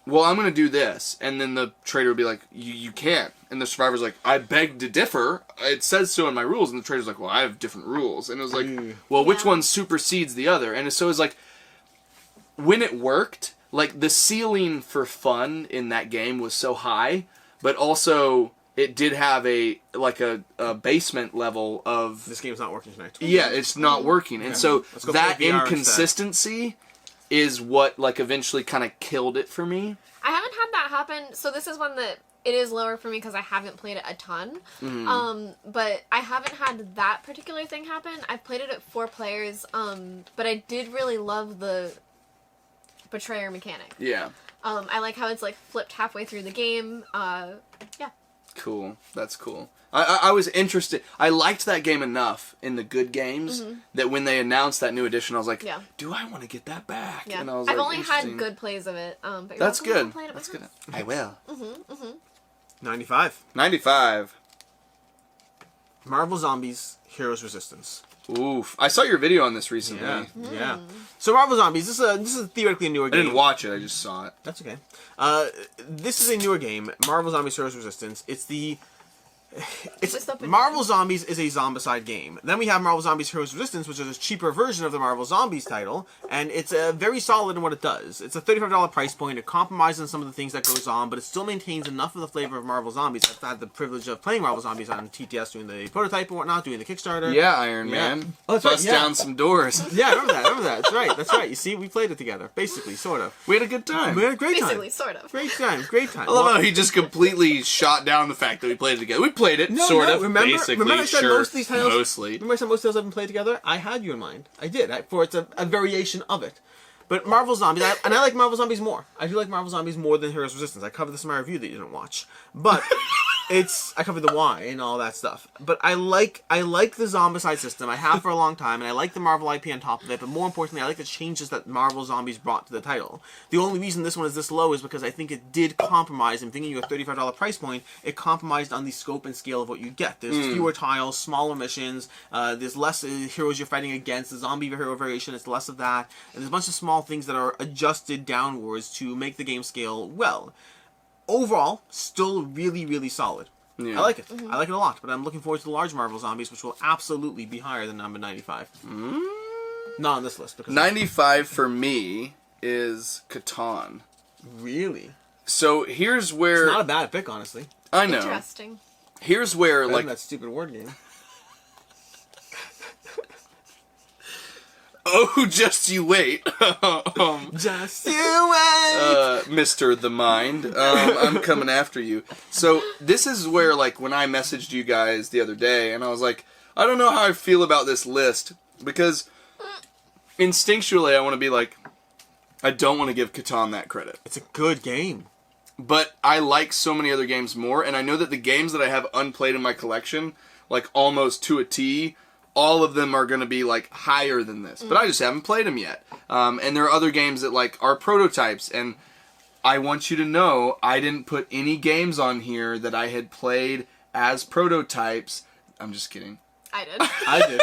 well, I'm going to do this. And then the trader would be like, you can't. And the survivor's like, I beg to differ. It says so in my rules. And the trader's like, well, I have different rules. And it was like, well, which Yeah. one supersedes the other? And so it was like, when it worked, like the ceiling for fun in that game was so high, but also it did have a basement level of This game's not working tonight. yeah, it's not working. And so Let's go that play VR inconsistency is what like eventually kind of killed it for me. I haven't had that happen. So this is one that it is lower for me because I haven't played it a ton. But I haven't had that particular thing happen. I've played it at 4 players. But I did really love the Betrayer mechanic. Yeah. I like how it's like flipped halfway through the game. Yeah. Cool. That's cool. I was interested. I liked that game enough in the good games that when they announced that new edition, I was like, Yeah. do I want to get that back? Yeah. And I was I've like, only interesting. had good plays of it. But you're That's welcome to good. play it at my That's good. house. I will. 95. 95. Marvel Zombies Heroes Resistance. Oof. I saw your video on this recently. Yeah, yeah. So Marvel Zombies, this is theoretically a newer I game. didn't watch it. I just saw it. That's okay. This is a newer game, Marvel Zombies Heroes Resistance. Just open Marvel Zombies is a zombicide game. Then we have Marvel Zombies Heroes Resistance, which is a cheaper version of the Marvel Zombies title, and it's very solid in what it does. It's a $35 price point. It compromises on some of the things that goes on, but it still maintains enough of the flavor of Marvel Zombies. I've had the privilege of playing Marvel Zombies on TTS, doing the prototype and whatnot, doing the Kickstarter. Yeah, Iron Yeah. Man. Oh, that's right, Bust yeah. down some doors. Yeah, I remember that. That's right. You see, we played it together, basically, sort of. We had a good time. We had a great time. Basically, sort of. Great time. I love how he just completely shot down the fact that we played it together. We played it, sort of, basically, remember I said sure, most of these titles, mostly. Remember I said most titles I've been played together? I had you in mind. I did. For it's a variation of it. But Marvel Zombies, I like Marvel Zombies more. I do like Marvel Zombies more than Heroes Resistance. I covered this in my review that you didn't watch. But I covered the why and all that stuff. But I like the Zombicide system. I have for a long time, and I like the Marvel IP on top of it. But more importantly, I like the changes that Marvel Zombies brought to the title. The only reason this one is this low is because I think it did compromise. I'm thinking you a $35 price point. It compromised on the scope and scale of what you get. There's fewer tiles, smaller missions. There's less heroes you're fighting against. The zombie hero variation is less of that, and there's a bunch of small things that are adjusted downwards to make the game scale well. Overall, still really, really solid. Yeah. I like it. I like it a lot, but I'm looking forward to the large Marvel Zombies, which will absolutely be higher than number 95. Not on this list. Because 95 for me is Catan. Really? So here's where... It's not a bad pick, honestly. I know. Interesting. Here's where, Better like... than that stupid word game. Oh, just you wait. Just you wait! Mr. The Mind. I'm coming after you. So, this is where, like, when I messaged you guys the other day, and I was like, I don't know how I feel about this list, because instinctually I want to be like, I don't want to give Catan that credit. It's a good game. but I like so many other games more, and I know that the games that I have unplayed in my collection, like almost to a T, all of them are going to be like higher than this. But I just haven't played them yet. And there are other games that like are prototypes, and I want you to know I didn't put any games on here that I had played as prototypes. I'm just kidding. I did. I did.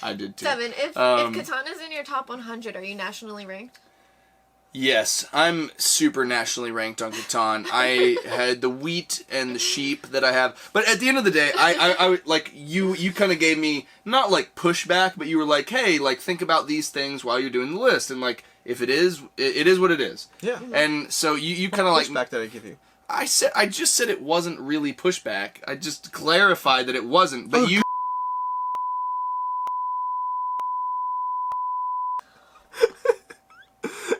I did too. Devin, if Catan is in your top 100, are you nationally ranked? Yes, I'm super nationally ranked on Catan. I had the wheat and the sheep that I have. But at the end of the day, I like, you kind of gave me, not like pushback, but you were like, hey, like, think about these things while you're doing the list. And like, if it is what it is. Yeah. And so you kind of like... Pushback that I give you. I just said it wasn't really pushback. I just clarified that it wasn't, but you...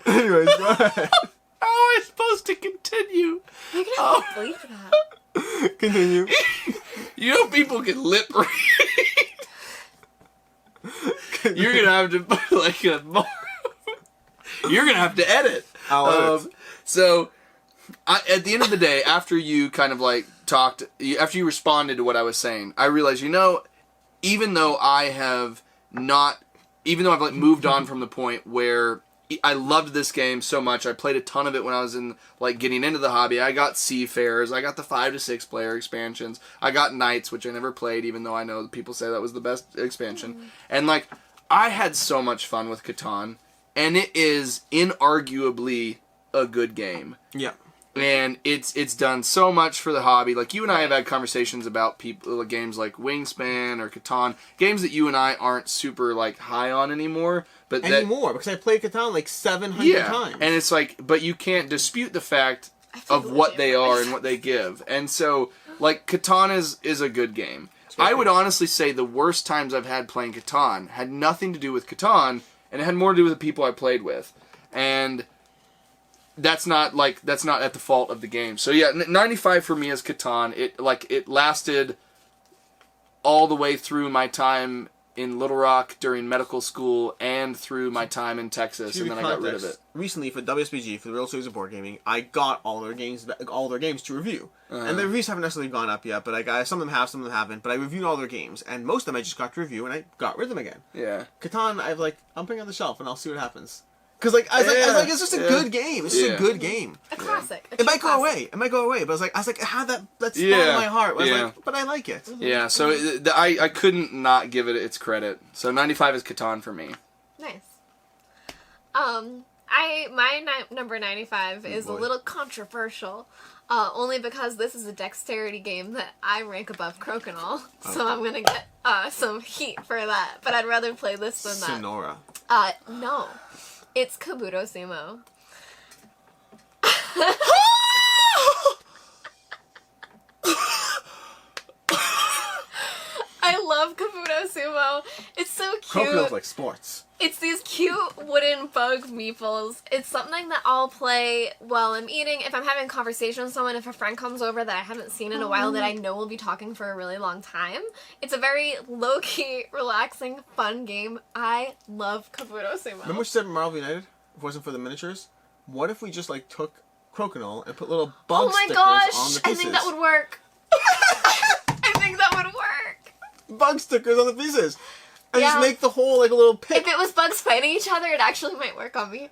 Anyways, go ahead. How am I supposed to continue? You're gonna have to believe that. Continue. You know people can lip read. You're gonna have to put like a more... You're gonna have to edit. I'll edit. So, at the end of the day, after you kind of like talked, after you responded to what I was saying, I realized, even though I've like moved on from the point where I loved this game so much, I played a ton of it when I was in like getting into the hobby. I got Seafarers, I got the 5 to 6 player expansions, I got Knights, which I never played, even though I know people say that was the best expansion. And like, I had so much fun with Catan, and it is inarguably a good game. Yeah. And it's done so much for the hobby. Like, you and I have had conversations about games like Wingspan or Catan, games that you and I aren't super like high on anymore. But because I played Catan like 700 times. And it's like, but you can't dispute the fact of what they are and what they give. And so, like, Catan is a good game. I would honestly say the worst times I've had playing Catan had nothing to do with Catan, and it had more to do with the people I played with. And that's not at the fault of the game. So yeah, 95 for me is Catan. It lasted all the way through my time in Little Rock during medical school and through my time in Texas, and then I got rid of it. Recently, for WSBG, for the Real Series of Board Gaming, I got all their games to review. And the reviews haven't necessarily gone up yet, but some of them have, some of them haven't. But I reviewed all their games, and most of them I just got to review, and I got rid of them again. Yeah. Catan, I'm putting on the shelf, and I'll see what happens. Because I was like, it's just a good game. It's just a good game. A classic. It might go away. It might go away. But I was like, it had that spot in my heart. I was like, but I like it. Yeah. So I couldn't not give it its credit. So 95 is Catan for me. Nice. Number 95 is a little controversial. Only because this is a dexterity game that I rank above Crokinole. So I'm gonna get some heat for that. But I'd rather play this than that. Sonora. No. It's Kabuto Sumo. I love Kabuto Sumo. It's so cute. Croconole's like sports. It's these cute wooden bug meeples. It's something that I'll play while I'm eating. If I'm having a conversation with someone, if a friend comes over that I haven't seen in a while that I know will be talking for a really long time. It's a very low-key, relaxing, fun game. I love Kabuto Sumo. Remember what you said in Marvel United? If it wasn't for the miniatures? What if we just like took Croconole and put little bug stickers on the pieces? I think that would work. I think that would work. Bug stickers on the pieces. And just make the whole like a little pit. If it was bugs fighting each other, it actually might work on me.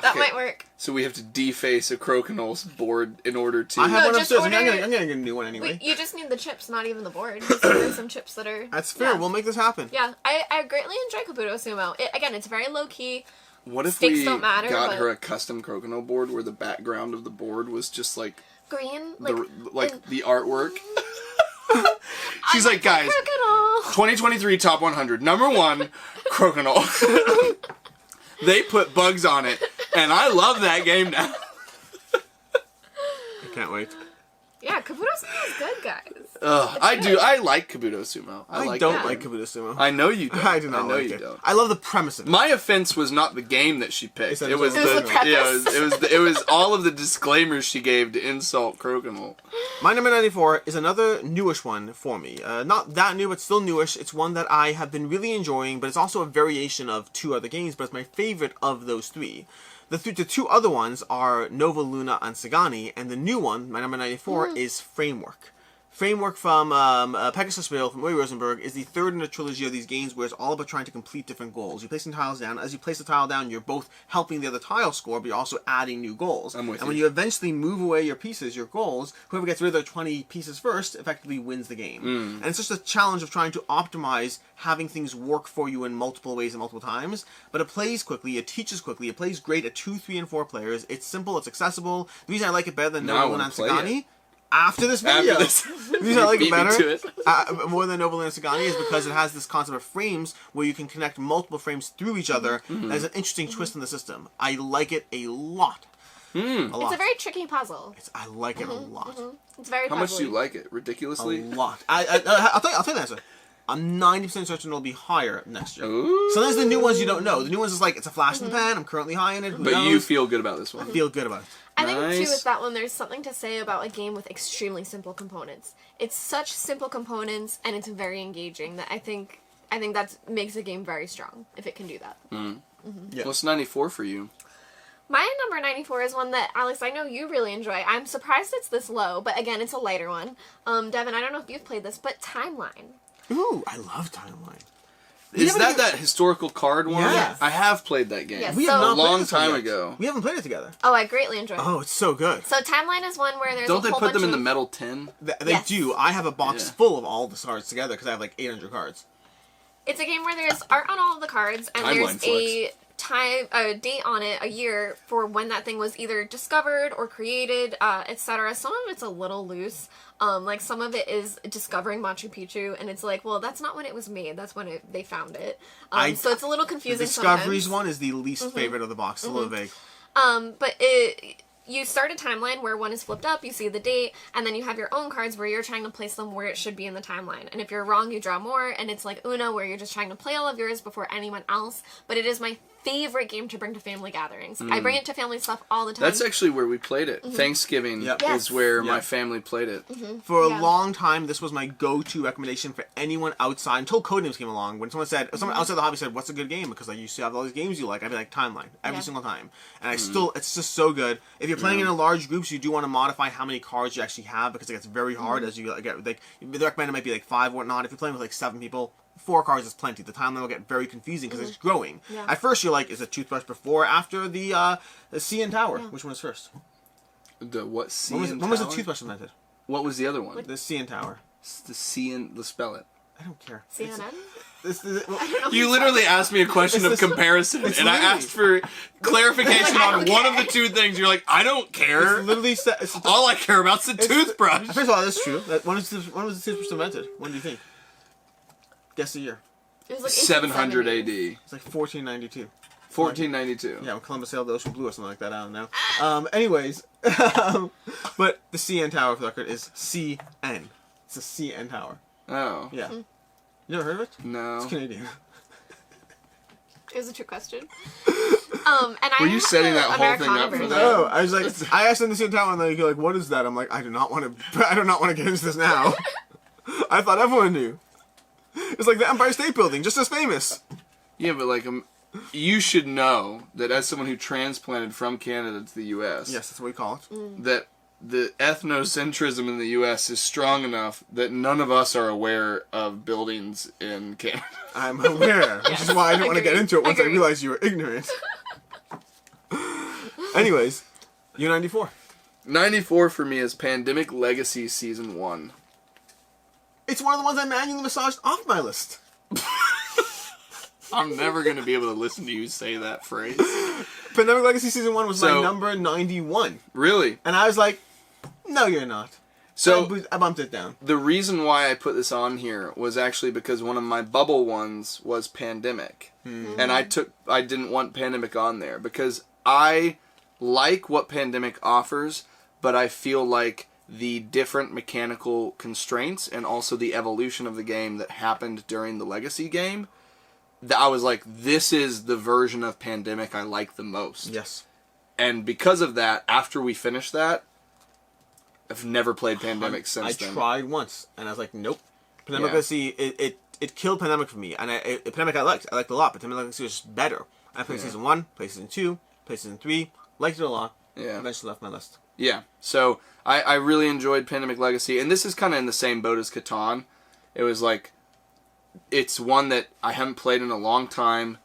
That might work. So we have to deface a Croconole's board in order to... I have one upstairs. I'm gonna get a new one anyway. You just need the chips, not even the board. Just order some chips that are... That's fair. Yeah. We'll make this happen. Yeah. I greatly enjoy Kabuto Sumo. Again, it's very low-key. What if we got her a custom Croconole board where the background of the board was just like... green? The artwork? She's like, guys, 2023 Top 100. Number 1, Croconole. They put bugs on it, and I love that game now. I can't wait. Yeah, Kabuto Sumo is good, guys. I like Kabuto Sumo. I don't like Kabuto Sumo. I know you don't. I do not like it. Don't. I love the premise of it. My offense was not the game that she picked. It was the premise. It was all of the disclaimers she gave to insult Croconole. My number 94 is another newish one for me. Not that new, but still newish. It's one that I have been really enjoying, but it's also a variation of 2 other games, but it's my favorite of those 3. The two other ones are Nova, Luna, and Sagani, and the new one, my number 94, is Framework. Framework from Pegasus Spiel from Uwe Rosenberg is the third in a trilogy of these games where it's all about trying to complete different goals. You're placing tiles down. As you place the tile down, you're both helping the other tile score, but you're also adding new goals. I'm with and you. when you eventually move away your pieces, your goals, whoever gets rid of their 20 pieces first effectively wins the game. And it's just a challenge of trying to optimize having things work for you in multiple ways and multiple times. But it plays quickly, it teaches quickly, it plays great at 2, 3, and 4 players. It's simple, it's accessible. The reason I like it better than Now I Nova, Luna, wanna and play Sagani... After this video, the reason I like it better more than Nova, Luna, and Sagani is because it has this concept of frames where you can connect multiple frames through each other. There's an interesting twist in the system. I like it a lot. A lot. It's a very tricky puzzle. I like it a lot. It's very How much do puzzly. you like it? A Ridiculously? lot. I'll tell you the answer. I'm 90% certain it'll be higher next year. Ooh. Sometimes the new ones you don't know. The new ones is like, it's a flash in the pan, I'm currently high in it, who But knows? you feel good about this one. I feel good about it. I think too Nice. with that one, there's something to say about a game with extremely simple components. It's such simple components, and it's very engaging that I think that makes a game very strong if it can do that. Yeah. What's 94 for you? My number 94 is one that, Alex, I know you really enjoy. I'm surprised it's this low, but again, it's a lighter one. Devin, I don't know if you've played this, but Timeline. Ooh, I love Timeline. Is that historical card one? Yes. I have played that game. Yes. We So- have A not played long this one time yet. ago. We haven't played it together. Oh, I greatly enjoy it. Oh, it's so good. So Timeline is one where there's Don't a they whole put bunch them in the of- metal tin? They Yes. do. I have a box Yeah. full of all the cards together because I have like 800 cards. It's a game where there's art on all of the cards, and Timeline there's a date on it, a year, for when that thing was either discovered or created, etc. Some of it's a little loose. Like, some of it is discovering Machu Picchu, and it's like, well, that's not when it was made. That's when they found it. So it's a little The confusing Discoveries sometimes. one is the least favorite of the box. It's a little vague. But you start a timeline where one is flipped up, you see the date, and then you have your own cards where you're trying to place them where it should be in the timeline. And if you're wrong, you draw more, and it's like Uno, where you're just trying to play all of yours before anyone else. But it is my favorite game to bring to family gatherings. I bring it to family stuff all the time. That's actually where we played it. Thanksgiving Yep. is Yes. where my Yep. family played it. For a Yeah. long time, this was my go-to recommendation for anyone outside until Codenames came along. When someone outside the hobby said, "What's a good game?" Because I used to have all these games you like, I'd be like, Timeline every single time. And it's just so good. If you're playing in large groups, you do want to modify how many cards you actually have because it gets very hard as you get like. The recommended might be like 5 or whatnot. If you're playing with like 7 people, 4 cards is plenty. The timeline will get very confusing because it's growing. Yeah. At first, you're like, is a toothbrush before or after the sea and tower? Which one is first? The what? C When and was the tower? toothbrush invented? What was the other one? The sea and tower. The C and the spell it. I don't care. CNN? You literally asked me a question of It's this- comparison, it's and I literally- asked for clarification I on don't one of care. the two things. You're like, I don't care. It's literally All I care about's the toothbrush. First of all, that's true. When was the toothbrush invented? When do you think? Guess the year. It was like 700 1870s. AD. It's like 1492. 1492. Yeah, when Columbus sailed the ocean blue or something like that. I don't know. Anyways, but the CN Tower, for the record, is CN. It's a CN Tower. Oh. Yeah. You never heard of it? No. It's Canadian. It was a trick question. And Were I you have setting the that whole thing Americana up for version. that? No, I was like, I asked them to see the tower, and they're like, "What is that?" I'm like, I do not want to get into this now. I thought everyone knew. It's like the Empire State Building, just as famous. Yeah, but like, you should know that as someone who transplanted from Canada to the U.S., Yes, that's what we call it. that the ethnocentrism in the U.S. is strong enough that none of us are aware of buildings in Canada. I'm aware, which is why I didn't want to get Agreed. into it once I Agreed. realized you were ignorant. Anyways, U94. 94 for me is Pandemic Legacy Season 1. It's one of the ones I manually massaged off my list. I'm never going to be able to listen to you say that phrase. Pandemic Legacy Season 1 was So- my number 91. Really? And I was like, no, you're not. So, I bumped it down. the reason why I put this on here was actually because one of my bubble ones was Pandemic. And I didn't want Pandemic on there because I like what Pandemic offers, but I feel like the different mechanical constraints and also the evolution of the game that happened during the Legacy game, that I was like, this is the version of Pandemic I like the most. Yes. And because of that, after we finished that, I've never played Pandemic since then. I tried once, and I was like, nope. Pandemic Yeah. Legacy, it killed Pandemic for me. And Pandemic I liked a lot, but Pandemic Legacy was just better. I played Season 1, played Season 2, played PlayStation 3. Liked it a lot. Yeah. Eventually left my list. Yeah. So I really enjoyed Pandemic Legacy, and this is kind of in the same boat as Catan. It was like, it's one that I haven't played in a long time,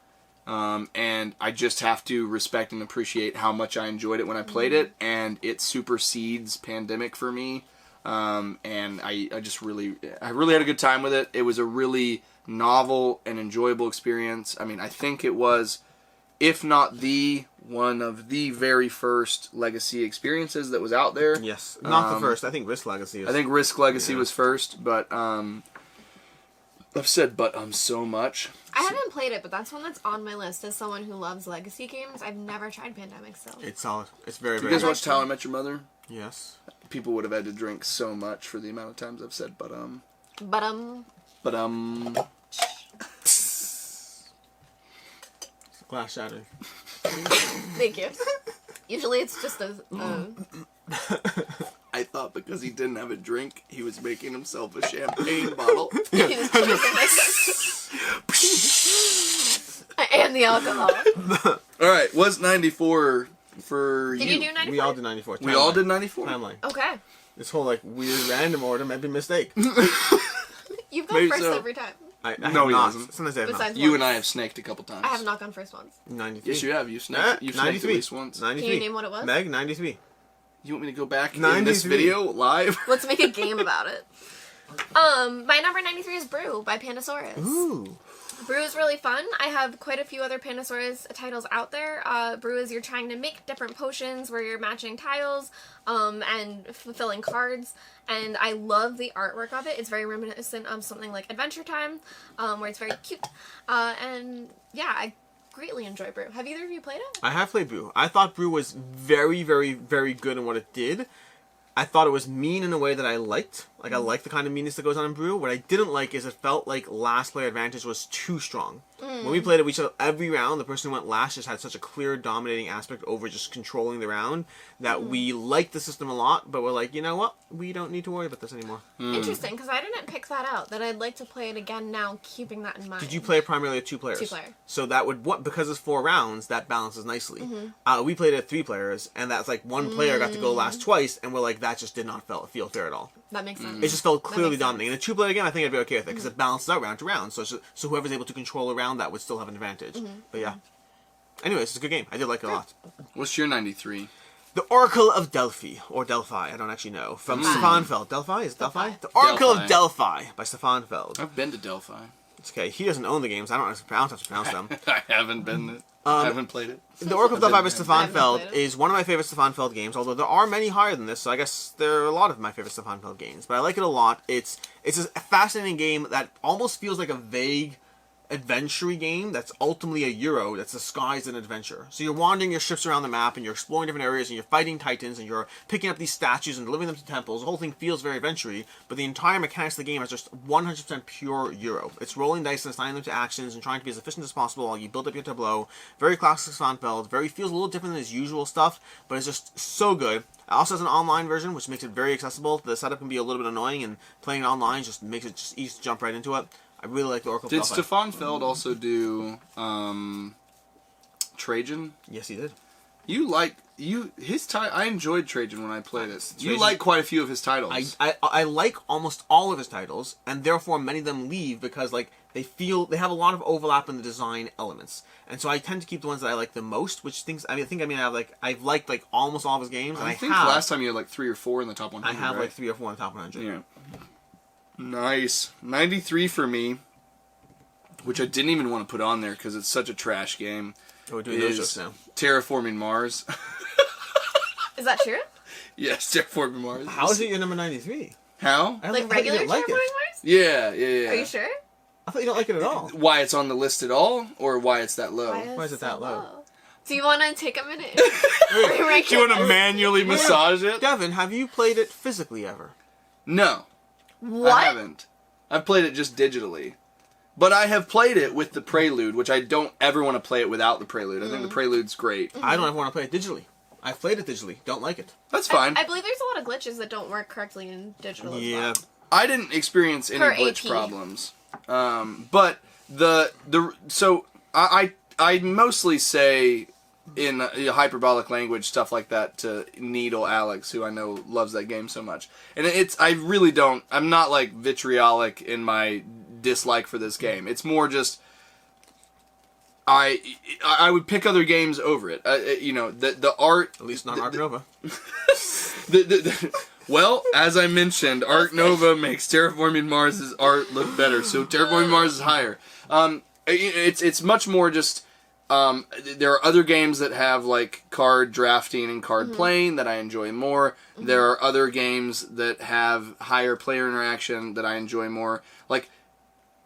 and I just have to respect and appreciate how much I enjoyed it when I played it, and it supersedes Pandemic for me. And I really had a good time with it. It was a really novel and enjoyable experience. I mean, I think it was, if not one of the very first Legacy experiences that was out there. Yes. Not the first. I think Risk Legacy is. I think Risk Legacy was first, but I've said so much. I haven't played it, but that's one that's on my list as someone who loves Legacy games. I've never tried Pandemic still. It's solid. It's very, You very guys good. watch How I Met Your Mother? Yes. People would have had to drink so much for the amount of times I've said Glass shattered. Thank you. Usually it's just a I thought because he didn't have a drink, he was making himself a champagne bottle. and the alcohol. Alright, what's 94 for you? Did you do 94? We all did 94. We all did 94? Timeline. Okay. This whole like weird random order might be a mistake. You've gone Maybe first so. every time. I No, have he not. hasn't. Sometimes I have Besides not. You once. and I have snaked a couple times. I have not gone first once. 93. Yes, you have. You've snaked at 93. least once. 93. Can you name what it was? Meg, 93. You want me to go back in 93. this video live? Let's make a game about it. My number 93 is Brew by Pandasaurus. Ooh. Brew is really fun. I have quite a few other Pandasaurus titles out there. Brew is you're trying to make different potions where you're matching tiles and fulfilling cards. And I love the artwork of it. It's very reminiscent of something like Adventure Time, where it's very cute. And yeah, I greatly enjoy Brew. Have either of you played it? I have played Brew. I thought Brew was very, very, very good in what it did. I thought it was mean in a way that I liked. Like, I like the kind of meanness that goes on in Brew. What I didn't like is it felt like last player advantage was too strong. When we played it, we saw every round, the person who went last just had such a clear dominating aspect over just controlling the round that we liked the system a lot, but we're like, you know what? We don't need to worry about this anymore. Interesting, because I didn't pick that out. That I'd like to play it again now, keeping that in mind. Did you play it primarily at 2 players? 2 player. So that would, because it's 4 rounds, that balances nicely. We played it at 3 players, and that's like one player got to go last twice, and we're like, that just did not feel fair at all. That makes sense. It just felt clearly makes sense. dominating. In a 2-player game, I think I'd be okay with it, because it balances out round to round, so whoever's able to control a round, that would still have an advantage. But yeah. Anyways, it's a good game. I did like it a lot. What's your 93? The Oracle of Delphi, or Delphi, I don't actually know, from Stefan Feld. Delphi? Is it Delphi? The Oracle of Delphi by Stefan Feld. I've been to Delphi. It's okay, he doesn't own the games. I don't have to pronounce them. I haven't been. I haven't played it. The Oracle of Delphi by I Stefan have not Feld played it. is one of my favorite Stefan Feld games, although there are many higher than this, so I guess there are a lot of my favorite Stefan Feld games. But I like it a lot. It's a fascinating game that almost feels like a vague adventure-y game that's ultimately a Euro that's disguised as an adventure. So you're wandering your ships around the map, and you're exploring different areas, and you're fighting titans, and you're picking up these statues and delivering them to temples. The whole thing feels very adventure-y, but the entire mechanics of the game is just 100% pure Euro. It's rolling dice and assigning them to actions and trying to be as efficient as possible while you build up your tableau. Very classic Svanfeld. Feels a little different than his usual stuff, but it's just so good. It also has an online version, which makes it very accessible. The setup can be a little bit annoying, and playing it online just makes it just easy to jump right into it. I really like the Oracle of Did Delphi. Stefan Feld also do Trajan? Yes, he did. I enjoyed Trajan when I played it. You Trajan- like quite a few of his titles. I like almost all of his titles, and therefore many of them leave because like they have a lot of overlap in the design elements, and so I tend to keep the ones that I like the most. I've liked like almost all of his games. And I think last time you had like 3 or 4 in the top 100. I have right? like 3 or 4 in the top 100. Yeah. Nice. 93 for me, which I didn't even want to put on there because it's such a trash game. Oh, we're doing those just now. Terraforming Mars. Is that true? Yes, Terraforming Mars. How is it your number 93? How? I Like thought you regular didn't like Terraforming Mars? Yeah. Are you sure? I thought you don't like it at all. Why it's on the list at all, or why it's that low? Why is it that low? Do you want to take a minute? Do you want to manually massage it? Devin, have you played it physically ever? No. What? I haven't. I've played it just digitally. But I have played it with the Prelude, which I don't ever want to play it without the Prelude. I think the Prelude's great. I don't ever want to play it digitally. I've played it digitally. Don't like it. That's fine. I believe there's a lot of glitches that don't work correctly in digital as Yeah. well. I didn't experience any Per glitch AP. problems. But so I mostly say in hyperbolic language, stuff like that, to needle Alex, who I know loves that game so much. And I really don't, I'm not like vitriolic in my dislike for this game. It's more just, I would pick other games over it. The art... At least not Ark Nova. Well, as I mentioned, Ark Nova makes Terraforming Mars' art look better, so Terraforming Mars is higher. It's much more just... there are other games that have like card drafting and card playing that I enjoy more. There are other games that have higher player interaction that I enjoy more. Like,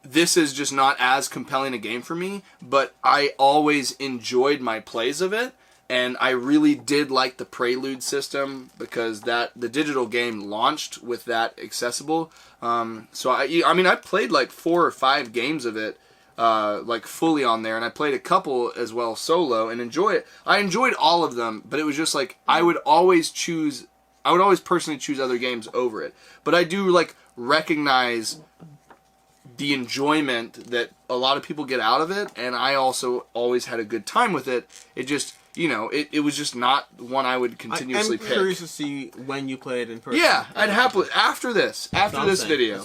this is just not as compelling a game for me, but I always enjoyed my plays of it, and I really did like the Prelude system because the digital game launched with that accessible. So I played like 4 or 5 games of it, like fully on there, and I played a couple as well solo and enjoy it. I enjoyed all of them, but it was just like I would always personally choose other games over it. But I do like recognize the enjoyment that a lot of people get out of it, and I also always had a good time with it. It just, it was just not one I would continuously pick. I'm curious to see when you play it in person. Yeah, I'd happily, after this video,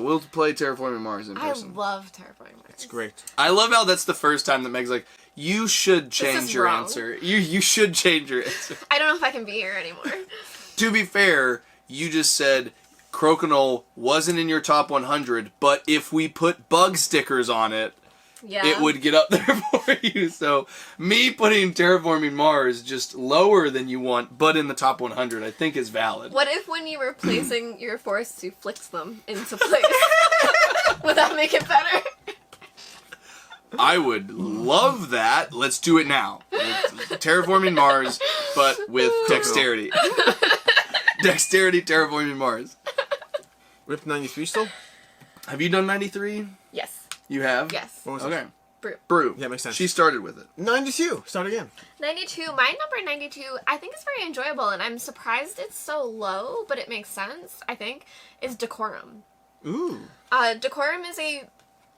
we'll play Terraforming Mars in person. I love Terraforming Mars. It's great. I love how that's the first time that Meg's like, you should change your answer. You should change your answer. I don't know if I can be here anymore. To be fair, you just said Crokinole wasn't in your top 100, but if we put bug stickers on it, it would get up there for you. So me putting Terraforming Mars just lower than you want, but in the top 100, I think is valid. What if when you were placing your force, you flicks them into place? Would that make it better? I would love that. Let's do it now. Terraforming Mars, but with dexterity. Dexterity Terraforming Mars. Rip 93 still? Have you done 93? Yes. You have? Yes. What was Okay. it? Brew. Yeah, makes sense. She started with it. 92. Start again. 92. My number 92, I think is very enjoyable, and I'm surprised it's so low, but it makes sense, I think, is Decorum. Ooh. Decorum is a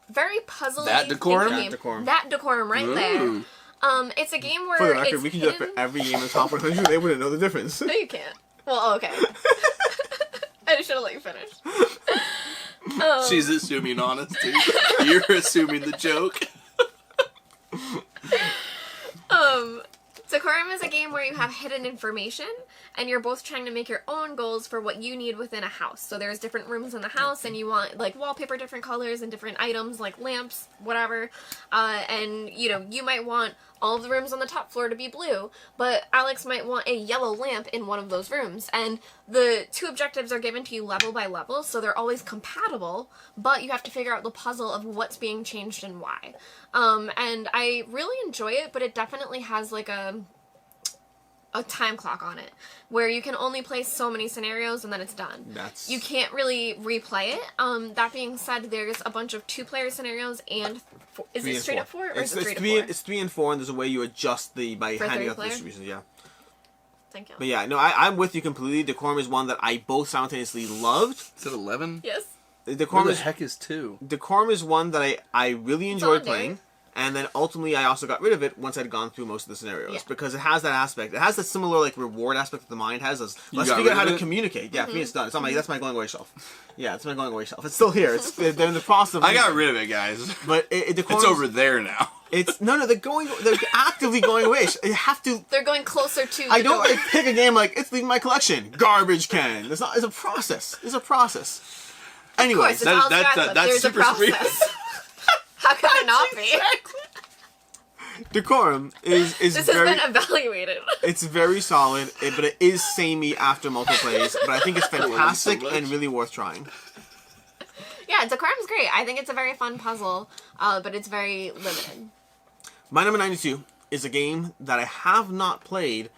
very puzzly That Decorum? game. That Decorum. That Decorum right there. It's a game where For the record, it's we can do that for every game in the top 100. They wouldn't know the difference. No, you can't. Well, okay. I should have let you finish. She's assuming honesty. You're assuming the joke. Decorum is a game where you have hidden information, and you're both trying to make your own goals for what you need within a house. So there's different rooms in the house, and you want, like, wallpaper, different colors, and different items, like lamps, whatever. And, you might want all of the rooms on the top floor to be blue, but Alex might want a yellow lamp in one of those rooms. And the 2 objectives are given to you level by level, so they're always compatible, but you have to figure out the puzzle of what's being changed and why. And I really enjoy it, but it definitely has, like, a time clock on it, where you can only play so many scenarios and then it's done. You can't really replay it. That being said, there's a bunch of 2-player scenarios and is it straight up 4 or is it 3 to 4? It's 3 and 4, and there's a way you adjust by handing out the distributions. Yeah. Thank you. But yeah, no, I'm with you completely. Decorum is one that I both simultaneously loved. Is it 11? Yes. Where the heck is 2? Decorum is one that I really enjoyed playing. And then ultimately, I also got rid of it once I'd gone through most of the scenarios because it has that aspect. It has that similar reward aspect that the mind has. Let's figure out how to communicate. Yeah, for me it's done. It's on that's my going away shelf. Yeah, it's my going away shelf. It's still here. They're in the process of. I got rid of it, guys. But it's over there now. It's no. They're actively going away. You have to. They're going closer to. I don't pick a game like it's leaving my collection. Garbage can. It's not. It's a process. It's a process. Anyway, that's there's super a process. How could it not be? Decorum is this has been evaluated. It's very solid, but it is samey after multiple plays. But I think it's fantastic and really worth trying. Yeah, Decorum's great. I think it's a very fun puzzle, but it's very limited. My number 92 is a game that I have not played.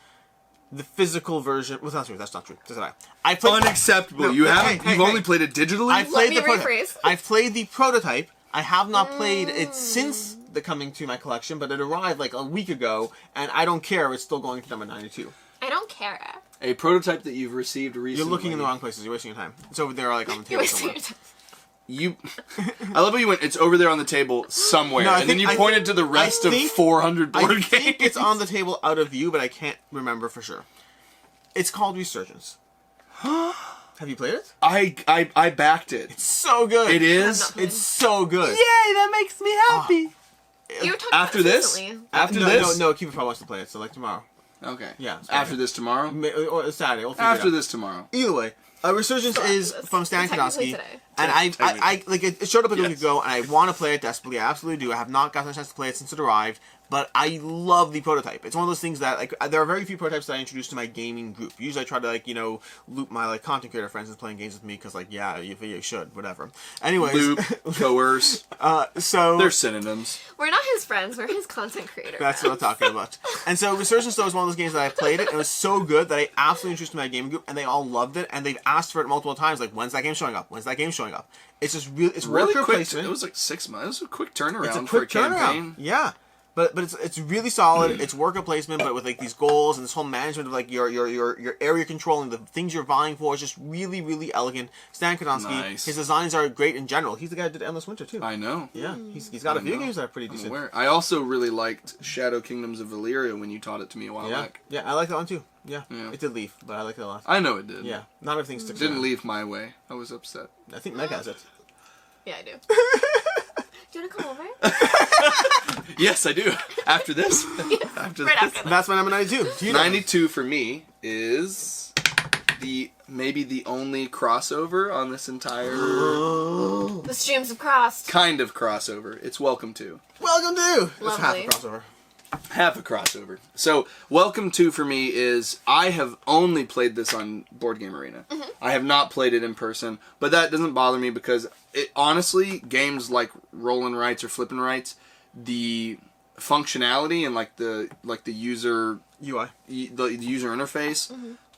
The physical version. Well, that's not true. That's not true. That's not. I played. Unacceptable. You haven't. You've only played it digitally. I've played the prototype. I have not played it since the coming to my collection, but it arrived like a week ago, and I don't care. It's still going to number 92. I don't care. A prototype that you've received recently. You're looking in the wrong places. You're wasting your time. It's over there, like on the table somewhere. I love how you went, it's over there on the table somewhere, No, and then you pointed to the rest of 400 board games. I think it's on the table out of view, but I can't remember for sure. It's called Resurgence. Have you played it? I backed it. It's so good. It is? It's so good. Yay, that makes me happy. You were talking After about this? recently. After no, this? No, Keeper probably wants to play it, so like tomorrow. Okay. Yeah. After this tomorrow? Or Saturday. We'll figure After it out. this tomorrow. Either way, Resurgence So is this. from Stan Technically Kudowski, today. and I like it showed up a week ago, and I want to play it desperately. I absolutely do. I have not gotten a chance to play it since it arrived, but I love the prototype. It's one of those things that like there are very few prototypes that I introduce to my gaming group. Usually, I try to loop my content creator friends into playing games with me because you should whatever. Anyways, Loop, coerce. so They're synonyms. We're not his friends. We're his content creator. That's what I'm talking about. And so Resurgence though is one of those games that I played it, and it was so good that I absolutely introduced to my gaming group, and they all loved it, and they've asked for it multiple times, like, when's that game showing up? When's that game showing up? It's just it's Really worker quick. placement. It was like 6 months. It was a quick turnaround It's a for a quick turnaround. campaign. Yeah. But it's really solid. It's worker placement, but with like these goals and this whole management of like your area control and the things you're vying for is just really, really elegant. Stan Kudowski, Nice. his designs are great in general. He's the guy who did Endless Winter too. I know. Yeah, he's got a few know. games that are pretty I'm decent. aware. I also really liked Shadow Kingdoms of Valyria when you taught it to me a while Yeah, back. yeah, I like that one too. Yeah, Yeah. it did leave, but I like it a lot. I know it did. Yeah, not everything sticks. Didn't around. leave my way. I was upset. I think Meg has it. Yeah, I do. Do you want to come over? Yes, I do. After this. After Right this. after that. That's my number 92. Do you know? 92 for me is maybe the only crossover on this entire The streams have crossed. kind of crossover. It's Welcome To. Welcome to. That's half a Lovely. crossover. Half a crossover. So, Welcome To for me is, I have only played this on Board Game Arena. I have not played it in person, but that doesn't bother me because, honestly, games like Rollin' Rights or Flippin' Rights, the functionality and like the user UI. the user interface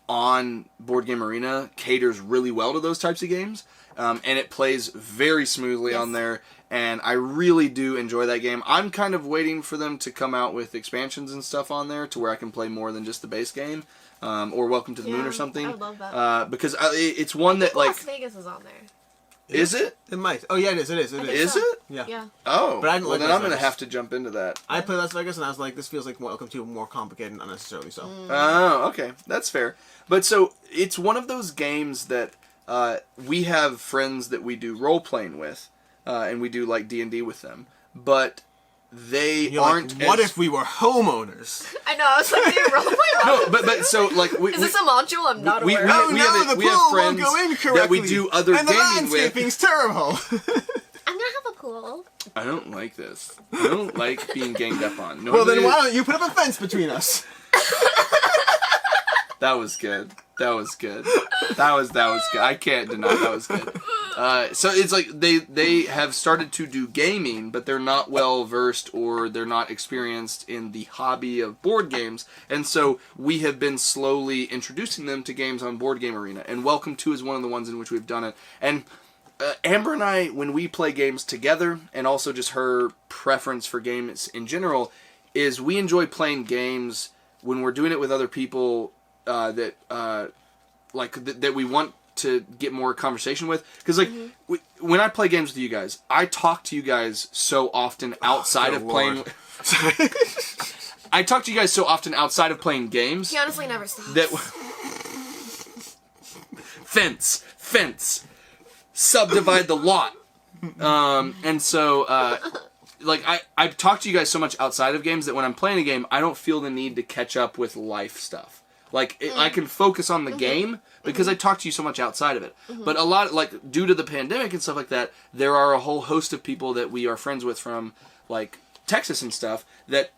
on Board Game Arena caters really well to those types of games, and it plays very smoothly Yes. on there, and I really do enjoy that game. I'm kind of waiting for them to come out with expansions and stuff on there to where I can play more than just the base game, or Welcome to the Moon Yeah, or something. I would love that. Because it's one that, Las like, Vegas is on there. is it? It might. Oh yeah, it is. It is. It I is. think Is so. it? Yeah. Yeah. Oh, But I didn't well like then Las I'm gonna Vegas. have to jump into that. I played Las Vegas and I was like, this feels like Welcome to more complicated and unnecessarily so. Oh, okay, that's fair. But so it's one of those games that we have friends that we do role playing with, and we do like D&D with them, but they You're aren't. like, what as- if we were homeowners? I know. I was like, dude, roleplay. No, but so like Is this a module? I'm not aware. Oh we no, have the we have pool friends won't go in that correctly. we do other and the gaming with. landscaping's terrible. I'm gonna have a pool. I don't like this. I don't like being ganged up on. No, well, then why don't you put up a fence between us? That was good. That was good. That was good. I can't deny that was good. So it's like they have started to do gaming, but they're not well versed or they're not experienced in the hobby of board games, and so we have been slowly introducing them to games on Board Game Arena. And Welcome To is one of the ones in which we've done it. And Amber and I, when we play games together, and also just her preference for games in general, is we enjoy playing games when we're doing it with other people that we want to get more conversation with. Because like when I play games with you guys, I talk to you guys so often outside Oh, of Lord. playing. I talk to you guys so often outside of playing games He honestly never stops. that fence, subdivide the lot, and so like I've talked to you guys so much outside of games that when I'm playing a game, I don't feel the need to catch up with life stuff. Like I can focus on the game because I talk to you so much outside of it. But a lot, like due to the pandemic and stuff like that, there are a whole host of people that we are friends with from like Texas and stuff that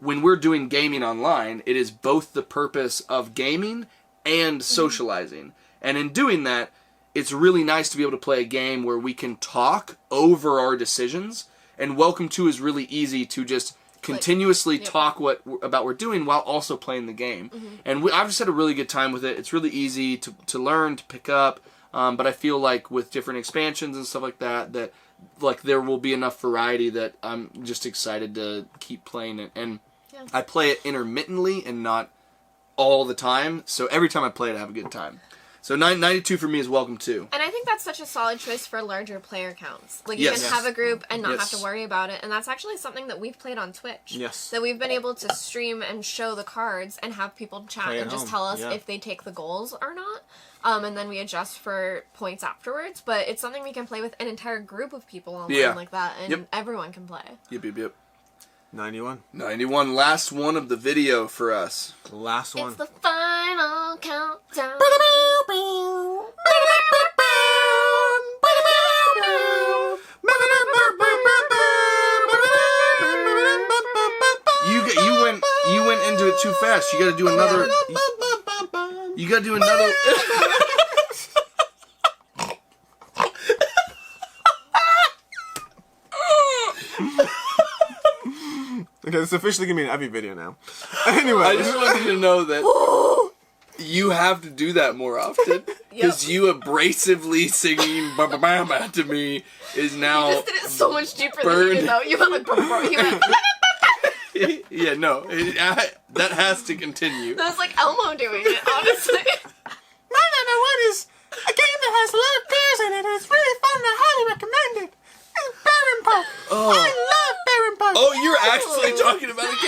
when we're doing gaming online, it is both the purpose of gaming and socializing. And in doing that, it's really nice to be able to play a game where we can talk over our decisions. And Welcome To is really easy to just continuously talk about what we're doing while also playing the game. And I've just had a really good time with it. It's really easy to learn, to pick up. But I feel like with different expansions and stuff like that like there will be enough variety that I'm just excited to keep playing it. And I play it intermittently and not all the time. So every time I play it, I have a good time. So 92 for me is Welcome To. And I think think that's such a solid choice for larger player counts. Like, you Yes. can have a group and not Yes. have to worry about it. And that's actually something that we've played on Twitch. Yes. That we've been able to stream and show the cards and have people chat Play at and just home, tell us yeah. if they take the goals or not. And then we adjust for points afterwards. But it's something we can play with an entire group of people online like that. And Yep. everyone can play. Yep. 91. 91, last one of the video for us. The last one. It's the final countdown. You went into it too fast. You got to do another. You got to do another. Okay, it's officially gonna be in every video now. Anyway. I just want you to know that you have to do that more often. Because you abrasively singing "ba ba ba ba" to me is now. You just did it so much deeper than burned. you did, though. You went like, you went, Yeah, no. That has to continue. that was like Elmo doing it, honestly. My number one is a game that has a lot of beers in it. It's really fun and I highly recommend it. It's Barenpark. Oh. I love Barenpark. Oh, you're actually talking about a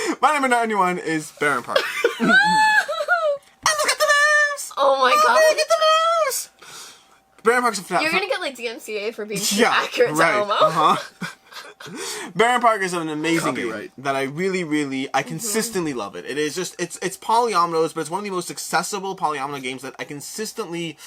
game? My number 91 is Barenpark. And look at the moves! Oh my Look god. at the moves! Barenpark's a You're gonna get like DMCA for being too yeah, accurate right. to Elmo. Barenpark is an amazing game Copyright. that I really, I consistently love it. It is just, it's polyominoes, but it's one of the most accessible polyomino games that I consistently,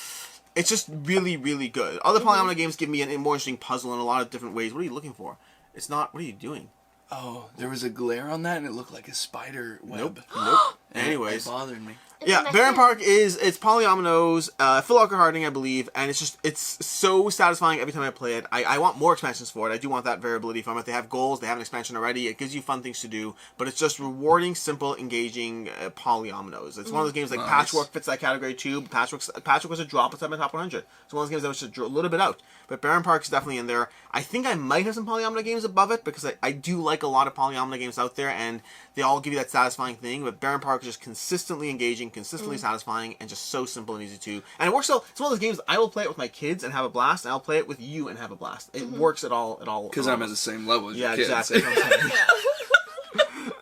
it's just really good. Other polyomino games give me a more interesting puzzle in a lot of different ways. What are you looking for? It's not, what are you doing? Oh, there was a glare on that and it looked like a spider web. Nope. And Anyways. It bothered me. Yeah, Barenpark it's polyominoes, full Ark hardening, I believe, and it's so satisfying every time I play it. I want more expansions for it. I do want that variability from it. They have goals, they have an expansion already. It gives you fun things to do, but it's just rewarding, simple, engaging polyominoes. It's one of those games like Nice. Patchwork fits that category too. Patchwork was a drop inside my top 100. It's one of those games that was just a little bit out. But Barenpark is definitely in there. I think I might have some polyomino games above it because I do like a lot of polyomino games out there, and they all give you that satisfying thing. But Barenpark is just consistently engaging, consistently satisfying, and just so simple and easy to. And it works so. It's one of those games I will play it with my kids and have a blast, and I'll play it with you and have a blast. It works at all. Because I'm at the same level as Yeah, your kids. exactly. That's what I'm saying.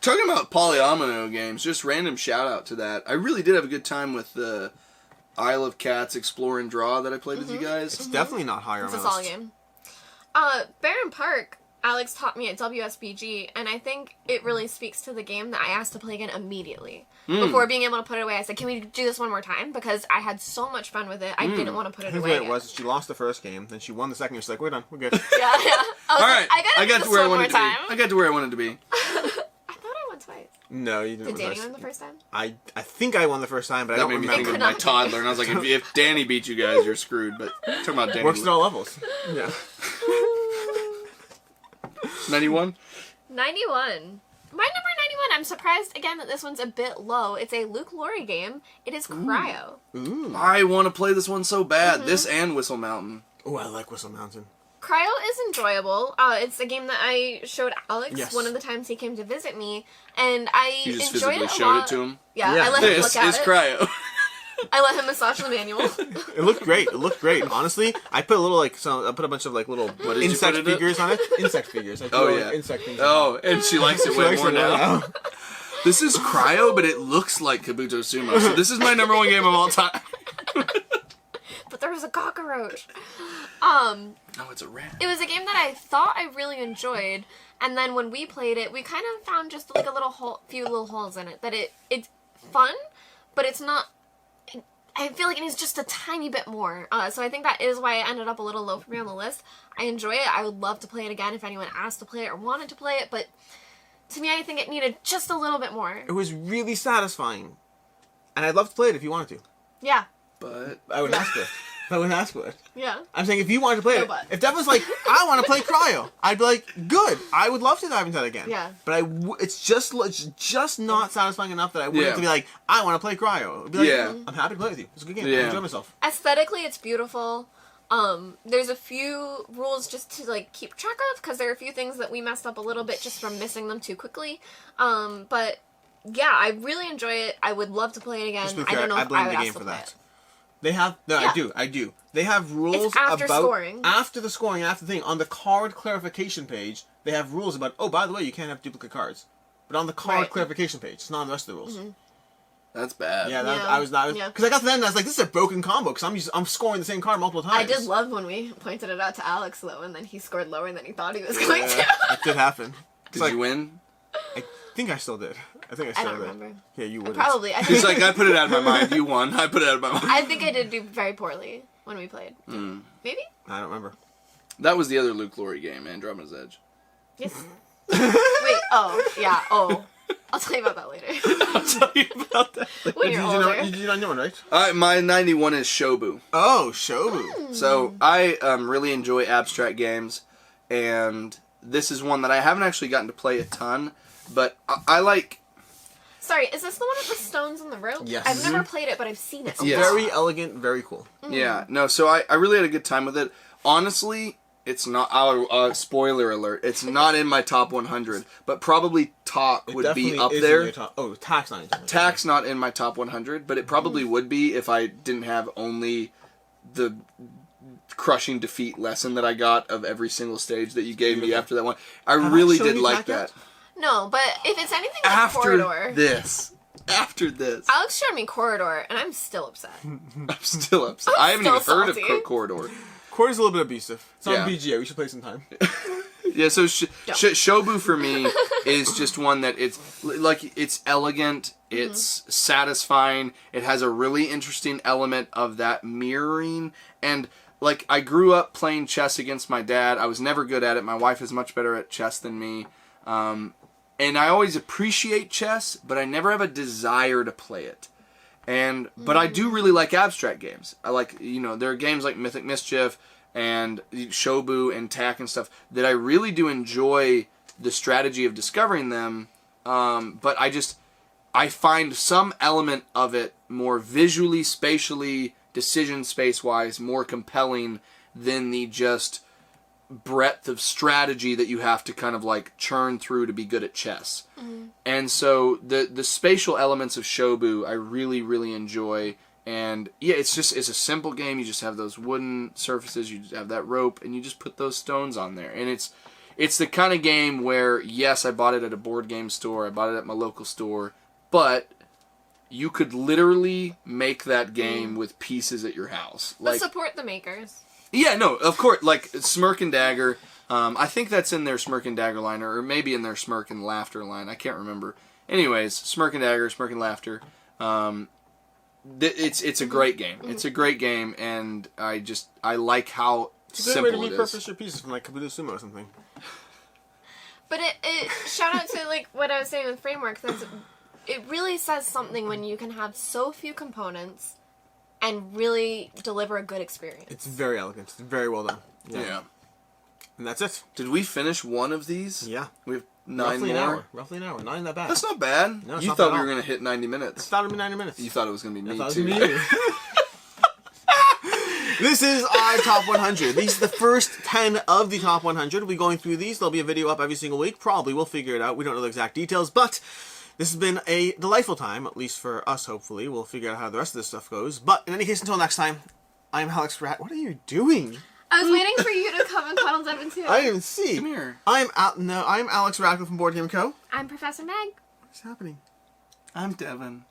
Talking about polyomino games, just random shout out to that. I really did have a good time with the Isle of Cats Explore and Draw that I played with you guys. It's definitely not higher It's on a my solid list. game. Barenpark, Alex taught me at WSBG, and I think it really speaks to the game that I asked to play again immediately. Before being able to put it away, I said, can we do this one more time? Because I had so much fun with it, I didn't want to put it Here's away what it again. was. She lost the first game, then she won the second. She's like, "We're done. We're good." Yeah. I was All like, right, I gotta do got this to where I one more wanted to be. time. I got to where I wanted to be. I thought I won twice. No, you didn't. Did Danny win the first time? I think I won the first time, but I That don't made me remember. think of could my not be. toddler, and I was like, if Danny beat you guys, you're screwed. But talking about Danny. Works at all levels. Yeah. 91? 91. My number 91, I'm surprised again that this one's a bit low. It's a Luke Laurie game. It is Cryo. Ooh. I want to play this one so bad. This and Whistle Mountain. Oh, I like Whistle Mountain. Cryo is enjoyable. It's a game that I showed Alex Yes. one of the times he came to visit me, and I You just enjoyed physically it a showed lot. it to him. Yeah, Yeah. I let him This look at is it. Cryo. I let him massage the manual. It looked great. It looked great. Honestly, I put a little I put a bunch of little did you insect put it in? figures on it. Insect figures. I put Oh, little yeah. Insect things. Oh, and she likes it She way likes more it now. This is Cryo, but it looks like Kabuto Sumo. So this is my number one game of all time. But there was a cockroach. Oh, it's a rat. It was a game that I thought I really enjoyed, and then when we played it, we kind of found just like a few little holes in it. That it's fun, but it's not. I feel like it needs just a tiny bit more. So I think that is why it ended up a little low for me on the list. I enjoy it. I would love to play it again if anyone asked to play it or wanted to play it, but to me, I think it needed just a little bit more. It was really satisfying, and I'd love to play it if you wanted to. Yeah. But I would ask for it. I would ask for it. Yeah. I'm saying if you wanted to play No, it, but. if Devon's like, I want to play Cryo, I'd be like, good. I would love to dive into that again. Yeah. But it's just not satisfying enough that I wouldn't Yeah. to be like, I want to play Cryo. I'd be like, Yeah. I'm happy to play with you. It's a good game. I Yeah. enjoy myself. Aesthetically, it's beautiful. There's a few rules just to like keep track of because there are a few things that we messed up a little bit just from missing them too quickly. But yeah, I really enjoy it. I would love to play it again. Just to be I fair, don't know I if blame I would the ask game to for play that. it. They have no, Yeah. I do. They have rules It's after about scoring. after the scoring, after the thing on the card clarification page. They have rules about. Oh, by the way, you can't have duplicate cards, but on the card Right. clarification page, it's not on the rest of the rules. That's bad. Yeah, that, Yeah. I was Yeah. because I got to the end and I was like, this is a broken combo because I'm scoring the same card multiple times. I did love when we pointed it out to Alex though, and then he scored lower than he thought he was going to. It did happen. Did you win? I think I still did. I think I I still don't did. remember. Yeah, you would. Probably. I He's think, like, I put it out of my mind. You won. I put it out of my mind. I think I did do very poorly when we played. Maybe? I don't remember. That was the other Luke Laurie game, Andromeda's Edge. Yes. Wait, oh, yeah, oh. I'll tell you about that later. I'll tell you about that. When you're older. You not know one, right? My 91 is Shobu. Oh, Shobu. So I really enjoy abstract games, and this is one that I haven't actually gotten to play a ton, but I like. Sorry, is this the one with the stones on the rope? Yes. I've never played it, but I've seen it. Yes. Very elegant, very cool. Yeah, no. So I really had a good time with it. Honestly, it's not. Spoiler alert! It's not in my top 100, but probably talk It would definitely be up is in there. your top. Oh, tax not in your top. Tax not in my top 100, but it probably would be if I didn't have only the crushing defeat lesson that I got of every single stage that you gave me after that one. I Have I really shown did you like Tac that. yet? No, but if it's anything like After Corridor... this. After this. Alex showed me Corridor, and I'm still upset. I'm still upset. I haven't even still heard of salty. Corridor. Quarter's a little bit abusive. It's on Yeah. BGA. We should play sometime. Yeah, so Don't. Shobu for me is just one that it's elegant, it's satisfying, it has a really interesting element of that mirroring, and like I grew up playing chess against my dad. I was never good at it. My wife is much better at chess than me. And I always appreciate chess, but I never have a desire to play it. But I do really like abstract games. I like, there are games like Mythic Mischief and Shobu and Tac and stuff that I really do enjoy the strategy of discovering them. But I find some element of it more visually, spatially, decision space-wise, more compelling than the just breadth of strategy that you have to kind of like churn through to be good at chess. And so the spatial elements of Shobu I really, really enjoy. And yeah, it's a simple game. You just have those wooden surfaces, you just have that rope, and you just put those stones on there. And it's the kind of game where, yes, I bought it at a board game store, I bought it at my local store, but you could literally make that game with pieces at your house. But support the makers. Yeah, no, of course, like Smirk and Dagger. I think that's in their Smirk and Dagger line, or maybe in their Smirk and Laughter line. I can't remember. Anyways, Smirk and Dagger, Smirk and Laughter. It's a great game. It's a great game, and I like how It's a good way to simple it is. repurpose your pieces from like Kabuto Sumo or something. But it shout out to like what I was saying with Framework. It really says something when you can have so few components and really deliver a good experience. It's very elegant. It's very well done. Yeah. And that's it. Did we finish one of these? Yeah. We have 9 Roughly more. an hour. Roughly an hour. Not even that bad. That's not bad. No, it's You not thought bad we at were all. going to hit 90 I minutes. thought it'd be 90 minutes. You thought it was going to be I me, thought it too. was gonna be you. This is our top 100. These are the first 10 of the top 100. We'll be going through these. There'll be a video up every single week. Probably. We'll figure it out. We don't know the exact details, but this has been a delightful time, at least for us, hopefully. We'll figure out how the rest of this stuff goes. But in any case, until next time, I'm Alex Rat. What are you doing? I was waiting for you to come and cuddle Devon too. I didn't even see. Come here. I'm Alex Radcliffe from Board Game Co. I'm Professor Meg. What's happening? I'm Devon.